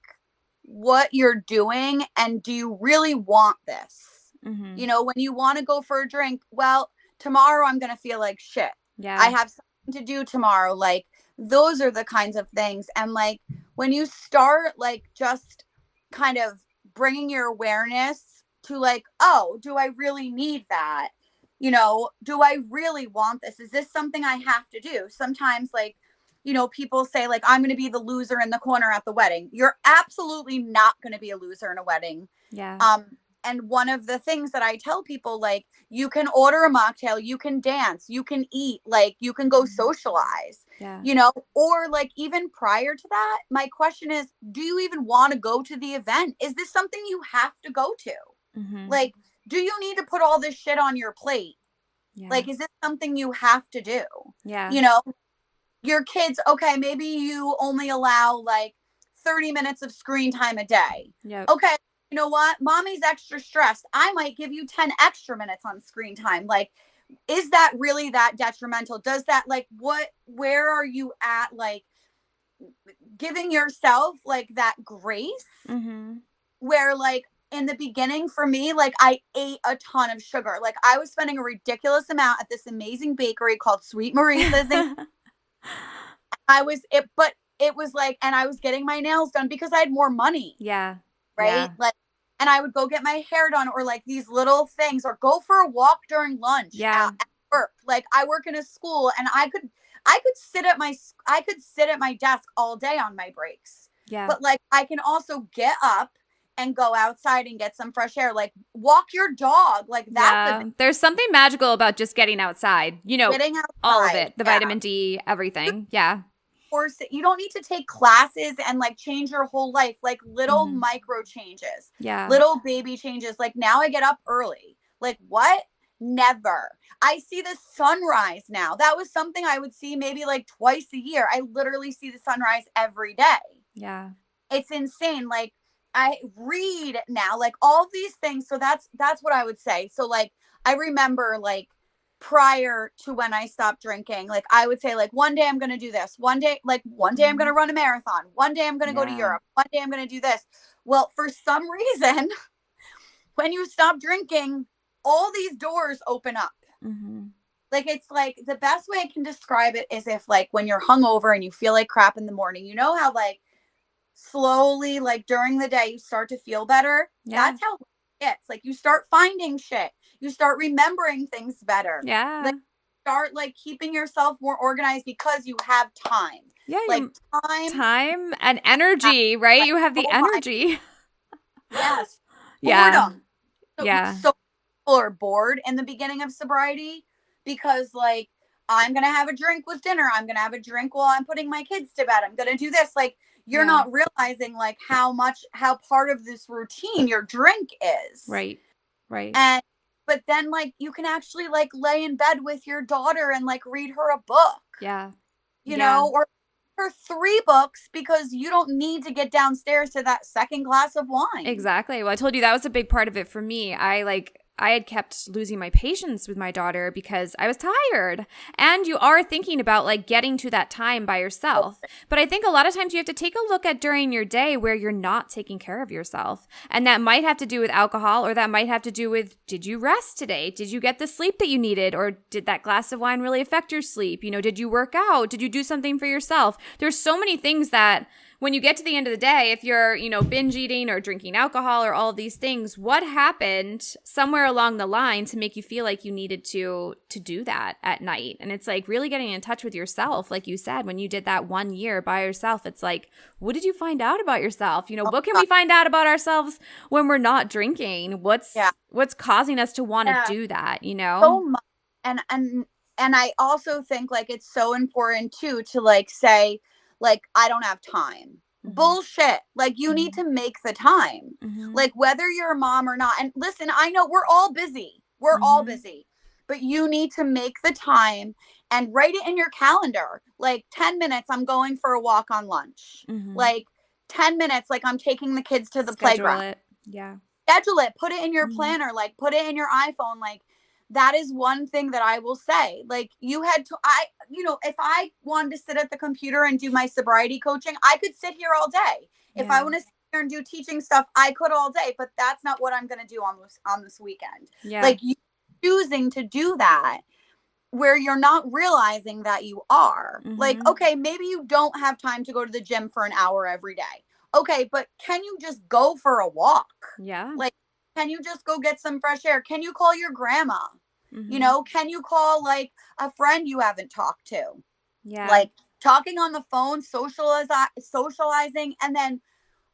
Speaker 1: what you're doing, and do you really want this? When you want to go for a drink, well, tomorrow I'm going to feel like shit. I have something to do tomorrow. Like, those are the kinds of things. And like, when you start like just kind of bringing your awareness to like, oh, do I really need that? Do I really want this? Is this something I have to do? Sometimes like, people say like, I'm going to be the loser in the corner at the wedding. You're absolutely not going to be a loser in a wedding.
Speaker 2: Yeah.
Speaker 1: And one of the things that I tell people, like, you can order a mocktail, you can dance, you can eat, like, you can go socialize, or like even prior to that, my question is, do you even want to go to the event? Is this something you have to go to? Like, do you need to put all this shit on your plate? Like, is this something you have to do? Your kids, okay, maybe you only allow like 30 minutes of screen time a day. Okay, you know what? Mommy's extra stressed. I might give you 10 extra minutes on screen time. Like, is that really that detrimental? Does that like, where are you at? Like, giving yourself like that grace where like, in the beginning for me, like I ate a ton of sugar. Like I was spending a ridiculous amount at this amazing bakery called Sweet Maurice's. And but it was like, and I was getting my nails done because I had more money.
Speaker 2: Yeah.
Speaker 1: Right.
Speaker 2: Yeah.
Speaker 1: Like, and I would go get my hair done, or like these little things, or go for a walk during lunch at work. Like I work in a school, and I could sit at my desk all day on my breaks.
Speaker 2: Yeah.
Speaker 1: But like, I can also get up and go outside and get some fresh air, like walk your dog. Like that's
Speaker 2: there's something magical about just getting outside,
Speaker 1: getting outside,
Speaker 2: all of it, the vitamin D, everything. Yeah.
Speaker 1: Course, you don't need to take classes and like change your whole life, like little micro changes, little baby changes. Like now I get up early. Like what? Never. I see the sunrise now. That was something I would see maybe like twice a year. I literally see the sunrise every day.
Speaker 2: Yeah.
Speaker 1: It's insane. Like I read now, like all these things. So that's what I would say. So like, I remember like prior to when I stopped drinking, like I would say like, one day I'm going to do this. One day I'm going to run a marathon. One day I'm going to go to Europe. One day I'm going to do this. Well, for some reason, when you stop drinking, all these doors open up. Like, it's like, the best way I can describe it is if like when you're hungover and you feel like crap in the morning, you know how like slowly, like during the day, you start to feel better. That's how it's like, you start finding shit. You start remembering things better. Like, start like keeping yourself more organized because you have time. Like
Speaker 2: time and energy, right?
Speaker 1: Like,
Speaker 2: you have the energy.
Speaker 1: Yes.
Speaker 2: Boredom.
Speaker 1: So people are bored in the beginning of sobriety because like, I'm going to have a drink with dinner. I'm going to have a drink while I'm putting my kids to bed. I'm going to do this. Like, you're not realizing like how part of this routine your drink is.
Speaker 2: Right.
Speaker 1: But then like, you can actually like lay in bed with your daughter and like read her a book. You know, or her 3 books, because you don't need to get downstairs to that second glass of wine.
Speaker 2: Exactly. Well, I told you that was a big part of it for me. I had kept losing my patience with my daughter because I was tired. And you are thinking about like getting to that time by yourself. But I think a lot of times you have to take a look at during your day where you're not taking care of yourself. And that might have to do with alcohol, or that might have to do with, did you rest today? Did you get the sleep that you needed? Or did that glass of wine really affect your sleep? Did you work out? Did you do something for yourself? There's so many things that when you get to the end of the day, if you're, binge eating or drinking alcohol or all of these things, what happened somewhere along the line to make you feel like you needed to do that at night? And it's like really getting in touch with yourself. Like you said, when you did that 1 year by yourself, it's like, what did you find out about yourself?
Speaker 1: Oh
Speaker 2: What can
Speaker 1: my
Speaker 2: we find out about ourselves when we're not drinking?
Speaker 1: God.
Speaker 2: What's causing us to want to
Speaker 1: Yeah.
Speaker 2: do that,
Speaker 1: So much. And I also think like it's so important too to like say like I don't have time.
Speaker 2: Mhm.
Speaker 1: Bullshit. Like you need
Speaker 2: Mhm.
Speaker 1: to make the time.
Speaker 2: Mhm.
Speaker 1: Like whether you're a mom or not. And listen, I know we're all busy. We're all
Speaker 2: Mhm.
Speaker 1: busy. But you need to make the time and write it in your calendar. Like 10 minutes I'm going for a walk on lunch.
Speaker 2: Mhm.
Speaker 1: Like 10 minutes like I'm taking the kids to the
Speaker 2: Schedule
Speaker 1: playground.
Speaker 2: it. Yeah.
Speaker 1: Schedule it, put it in your
Speaker 2: Mhm.
Speaker 1: planner, like put it in your iPhone. Like that is one thing that I will say. Like you had to, if I wanted to sit at the computer and do my sobriety coaching, I could sit here all day. If I
Speaker 2: Yeah.
Speaker 1: want to sit here and do teaching stuff, I could all day, but that's not what I'm going to do on this weekend.
Speaker 2: Yeah.
Speaker 1: Like you choosing to do that where you're not realizing that you are. Like,
Speaker 2: Mhm.
Speaker 1: okay, maybe you don't have time to go to the gym for an hour every day. Okay, but can you just go for a walk?
Speaker 2: Yeah.
Speaker 1: Like, can you just go get some fresh air? Can you call your grandma?
Speaker 2: Mhm.
Speaker 1: Can you call like a friend you haven't talked to?
Speaker 2: Yeah.
Speaker 1: Like talking on the phone, socializing, and then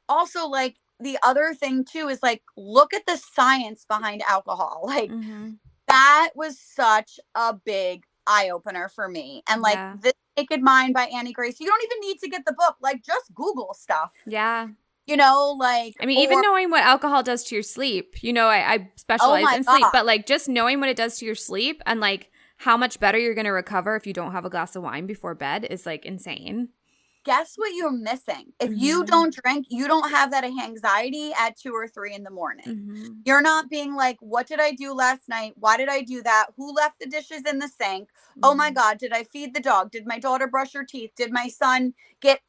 Speaker 1: also like the other thing too is like look at the science behind alcohol. Like
Speaker 2: Mhm.
Speaker 1: that was such a big eye opener for me. And like
Speaker 2: Yeah.
Speaker 1: This Naked Mind by Annie Grace, you don't even need to get the book. Like just Google stuff,
Speaker 2: Yeah.
Speaker 1: like
Speaker 2: I mean, even
Speaker 1: or
Speaker 2: knowing what alcohol does to your sleep, I
Speaker 1: oh
Speaker 2: specialize
Speaker 1: my
Speaker 2: in sleep,
Speaker 1: god.
Speaker 2: but like just knowing what it does to your sleep and like how much better you're going to recover if you don't have a glass of wine before bed is like insane.
Speaker 1: Guess what you're missing? If you
Speaker 2: Mhm.
Speaker 1: don't drink, you don't have that anxiety at 2 or 3 in the morning.
Speaker 2: Mhm.
Speaker 1: You're not being like, what did I do last night? Why did I do that? Who left the dishes in the sink? Oh my
Speaker 2: Mhm.
Speaker 1: God, did I feed the dog? Did my daughter brush her teeth? Did my son did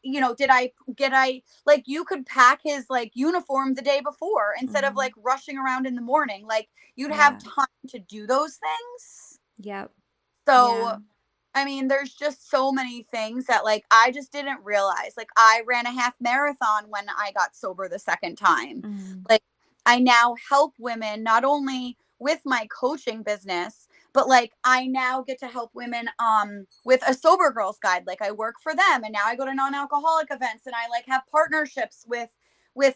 Speaker 1: I like you could pack his like uniform the day before instead of
Speaker 2: Mhm.
Speaker 1: like rushing around in the morning. Like you'd have
Speaker 2: Yeah.
Speaker 1: time to do those things.
Speaker 2: Yep.
Speaker 1: So
Speaker 2: Yeah.
Speaker 1: I mean, there's just so many things that like I just didn't realize. Like I ran a half marathon when I got sober the second time.
Speaker 2: Mhm.
Speaker 1: Like I now help women not only with my coaching business, but like I now get to help women with a sober girls guide. Like I work for them and now I go to non-alcoholic events and I like have partnerships with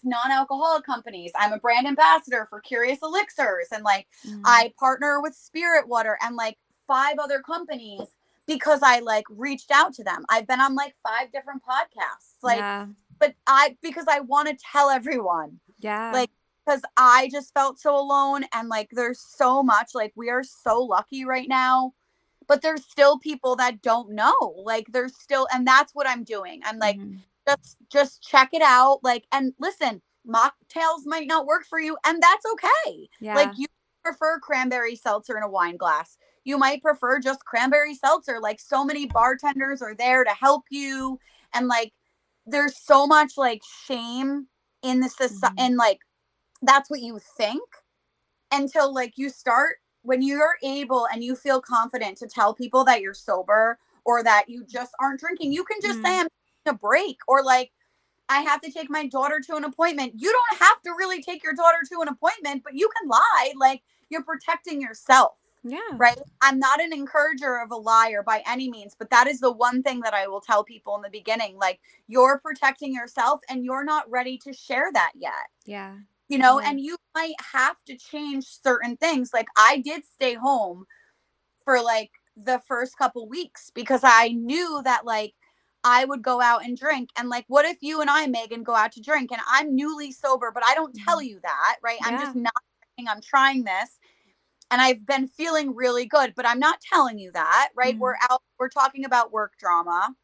Speaker 1: non-alcoholic companies. I'm a brand ambassador for Curious Elixirs and like
Speaker 2: Mhm.
Speaker 1: I partner with Spirit Water and like 5 other companies because I like reached out to them. I've been on like 5 different podcasts. Like,
Speaker 2: Yeah.
Speaker 1: but because I want to tell everyone.
Speaker 2: Yeah.
Speaker 1: Like, because I just felt so alone and like there's so much, like we are so lucky right now, but there's still people that don't know. Like there's still and that's what I'm doing. I'm like,
Speaker 2: Mhm.
Speaker 1: just check it out. Like, and listen, mocktails might not work for you, and that's okay. Like
Speaker 2: Yeah.
Speaker 1: you prefer cranberry seltzer in a wine glass. You might prefer just cranberry seltzer. Like so many bartenders are there to help you. And like there's so much like shame in the society
Speaker 2: Mhm.
Speaker 1: and like that's what you think until like you start when you're able and you feel confident to tell people that you're sober or that you just aren't drinking. You can just say
Speaker 2: Mhm.
Speaker 1: I'm taking a break or like I have to take my daughter to an appointment. You don't have to really take your daughter to an appointment, but you can lie. Like you're protecting yourself,
Speaker 2: Yeah.
Speaker 1: right? I'm not an encourager of a liar by any means, but that is the one thing that I will tell people in the beginning. Like you're protecting yourself and you're not ready to share that yet,
Speaker 2: Yeah. Yeah.
Speaker 1: and you might have to change certain things. Like I did stay home for like the first couple weeks because I knew that like I would go out and drink. And like, what if you and I, Megan, go out to drink and I'm newly sober, but I don't tell
Speaker 2: Mhm.
Speaker 1: you that, right? I'm just
Speaker 2: Yeah.
Speaker 1: not drinking. I'm trying this and I've been feeling really good, but I'm not telling you that, right? We're
Speaker 2: Mhm.
Speaker 1: out, we're talking about work drama.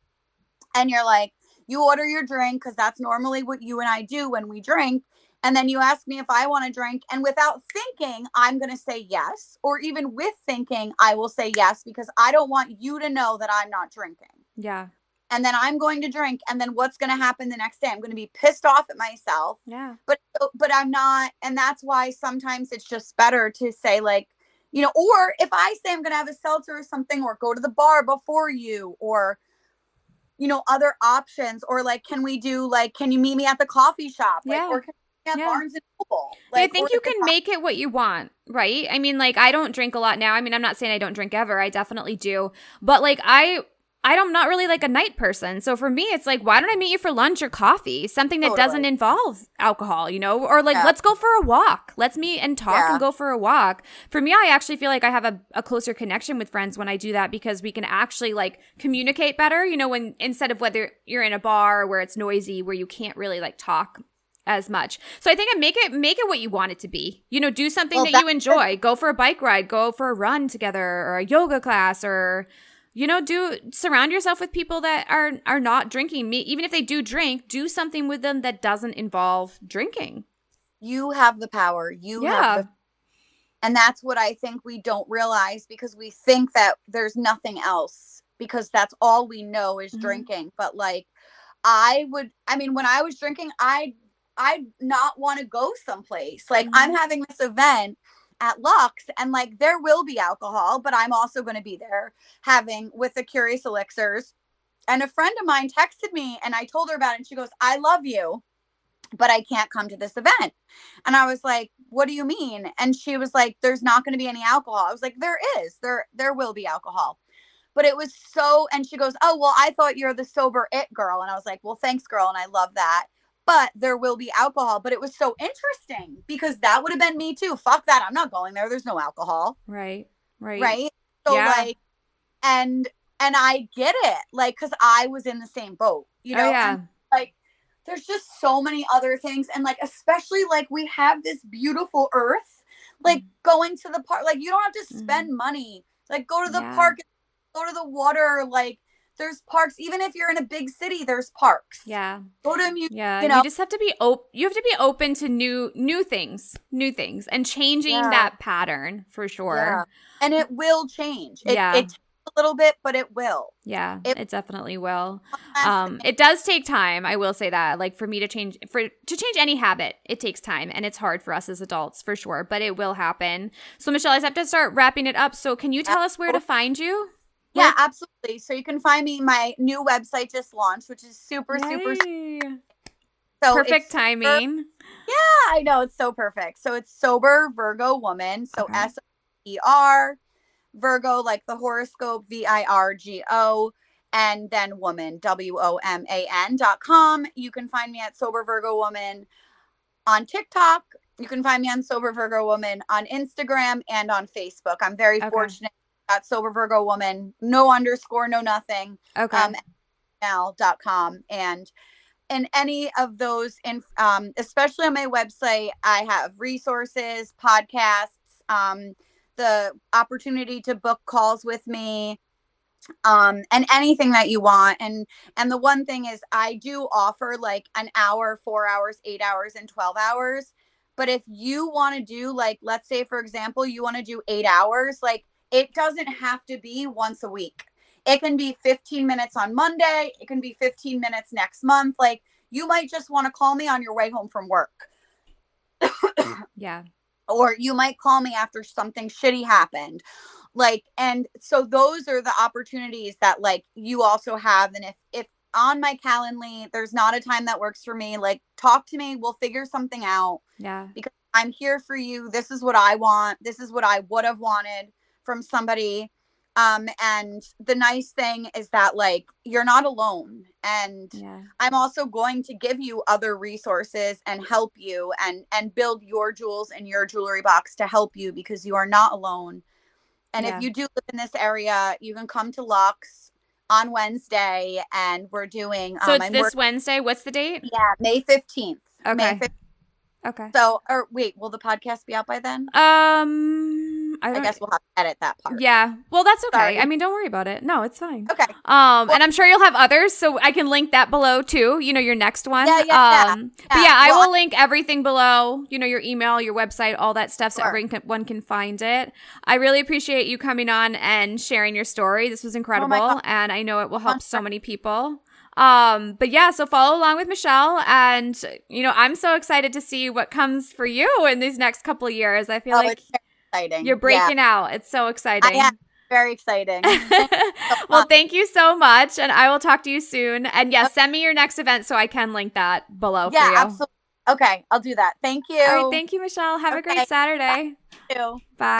Speaker 1: And you're like, you order your drink because that's normally what you and I do when we drink. And then you ask me if I want to drink. And without thinking, I'm going to say yes. Or even with thinking, I will say yes because I don't want you to know that I'm not drinking.
Speaker 2: Yeah.
Speaker 1: And then I'm going to drink. And then what's going to happen the next day? I'm going to be pissed off at myself.
Speaker 2: Yeah.
Speaker 1: But I'm not. And that's why sometimes it's just better to say, like, or if I say I'm going to have a seltzer or something, or go to the bar before you, or other options, or like, can you meet me at the coffee shop? Like,
Speaker 2: Yeah.
Speaker 1: or can we meet at
Speaker 2: Yeah.
Speaker 1: Barnes and Noble?
Speaker 2: Yeah, I
Speaker 1: Like, or
Speaker 2: think you can make it what you want, right? I mean, like, I don't drink a lot now. I mean, I'm not saying I don't drink ever. I definitely do. But like I'm not really like a night person. So for me, it's like, why don't I meet you for lunch or coffee? Something that doesn't
Speaker 1: totally.
Speaker 2: involve alcohol, or like,
Speaker 1: Yeah.
Speaker 2: let's go for a walk. Let's meet and talk and
Speaker 1: Yeah.
Speaker 2: go for a walk. For me, I actually feel like I have a closer connection with friends when I do that, because we can actually like communicate better, when instead of whether you're in a bar where it's noisy, where you can't really like talk as much. So I think make it what you want it to be. Do something
Speaker 1: Well,
Speaker 2: that you enjoy. Go for a bike ride, go for a run together, or a yoga class, or do surround yourself with people that are not drinking. Even if they do drink, do something with them that doesn't involve drinking.
Speaker 1: you have the power.
Speaker 2: Yeah.
Speaker 1: And that's what I think we don't realize, because we think that there's nothing else, because that's all we know is drinking. But like, when I was drinking, I'd not want to go someplace. Like, I'm having this event at Lux, and like, there will be alcohol, but I'm also going to be there having with the Curious Elixirs. And a friend of mine texted me, and I told her about it, and she goes, I love you, but I can't come to this event. And I was like, what do you mean? And she was like, there's not going to be any alcohol. I was like, there will be alcohol. But it was and she goes, oh, well, I thought you're the sober it girl. And I was like, well, thanks, girl. And I love that. But there will be alcohol. But it was so interesting, because that would have been me too. Fuck that. I'm not going there. There's no alcohol.
Speaker 2: Right.
Speaker 1: Right. So like, and I get it. Like, cause I was in the same boat,
Speaker 2: Oh, yeah.
Speaker 1: and like, there's just so many other things. And like, especially like, we have this beautiful earth, like going to the park, like you don't have to spend money, like go to the park, go to the water. Like, there's parks. Even if you're in a big city, there's parks.
Speaker 2: Yeah.
Speaker 1: Go to a museum.
Speaker 2: Yeah. You just have to be you have to be open to new things and changing that pattern, for sure.
Speaker 1: Yeah. And it will change. It takes a little bit, but it will.
Speaker 2: Yeah, it definitely will. It does take time. I will say that. Like, for me to change any habit, it takes time, and it's hard for us as adults, for sure. But it will happen. So, Michelle, I just have to start wrapping it up. So, can you tell us where to find you?
Speaker 1: Yeah, absolutely. So you can find me. My new website just launched, which is super. So
Speaker 2: perfect timing.
Speaker 1: Yeah, I know, it's so perfect. So it's Sober Virgo Woman. So SOBER Virgo, like the horoscope, VIRGO, and then woman, WOMAN.com. You can find me at Sober Virgo Woman on TikTok. You can find me on Sober Virgo Woman on Instagram and on Facebook. I'm very fortunate at Sober Virgo Woman, no underscore, no nothing. Now.com. And in any of those, especially on my website, I have resources, podcasts, the opportunity to book calls with me, and anything that you want. And the one thing is, I do offer like an hour, 4 hours, 8 hours, and 12 hours. But if you want to do, like, let's say, for example, you want to do 8 hours, like, it doesn't have to be once a week. It can be 15 minutes on Monday. It can be 15 minutes next month. Like, you might just want to call me on your way home from work.
Speaker 2: Yeah.
Speaker 1: Or you might call me after something shitty happened. Like, and so those are the opportunities that like you also have. And if on my Calendly, there's not a time that works for me, like, talk to me. We'll figure something out.
Speaker 2: Yeah.
Speaker 1: Because I'm here for you. This is what I want. This is what I would have wanted from somebody. And the nice thing is that, like, you're not alone. And I'm also going to give you other resources and help you and build your jewels in your jewelry box to help you, because you are not alone. And if you do live in this area, you can come to Lux on Wednesday, and we're doing.
Speaker 2: So it's this Wednesday. What's the date?
Speaker 1: Yeah, May 15th.
Speaker 2: Okay.
Speaker 1: May 15th.
Speaker 2: Okay.
Speaker 1: So, or wait, will the podcast be out by then? I guess we'll have to edit that part.
Speaker 2: Yeah. Well, that's okay.
Speaker 1: Sorry.
Speaker 2: I mean, don't worry about it. No, it's fine.
Speaker 1: Okay.
Speaker 2: And I'm sure you'll have others, so I can link that below too. Your next one.
Speaker 1: Yeah.
Speaker 2: But yeah, I will link everything below. Your email, your website, all that stuff, so everyone can find it. I really appreciate you coming on and sharing your story. This was incredible, and I know it will help so many people. But yeah, so follow along with Michelle, and I'm so excited to see what comes for you in these next couple of years. I feel like
Speaker 1: it's exciting.
Speaker 2: You're breaking out. It's so exciting.
Speaker 1: Very exciting. Thanks so
Speaker 2: Well,
Speaker 1: much.
Speaker 2: thank you so much. And I will talk to you soon. And yes,
Speaker 1: Okay.
Speaker 2: send me your next event so I can link that below for
Speaker 1: Yeah,
Speaker 2: you.
Speaker 1: absolutely. Okay, I'll do that. Thank
Speaker 2: All right.
Speaker 1: you.
Speaker 2: Thank you, Michelle. Have a great
Speaker 1: Okay. Bye.
Speaker 2: Saturday.
Speaker 1: You too.
Speaker 2: Bye.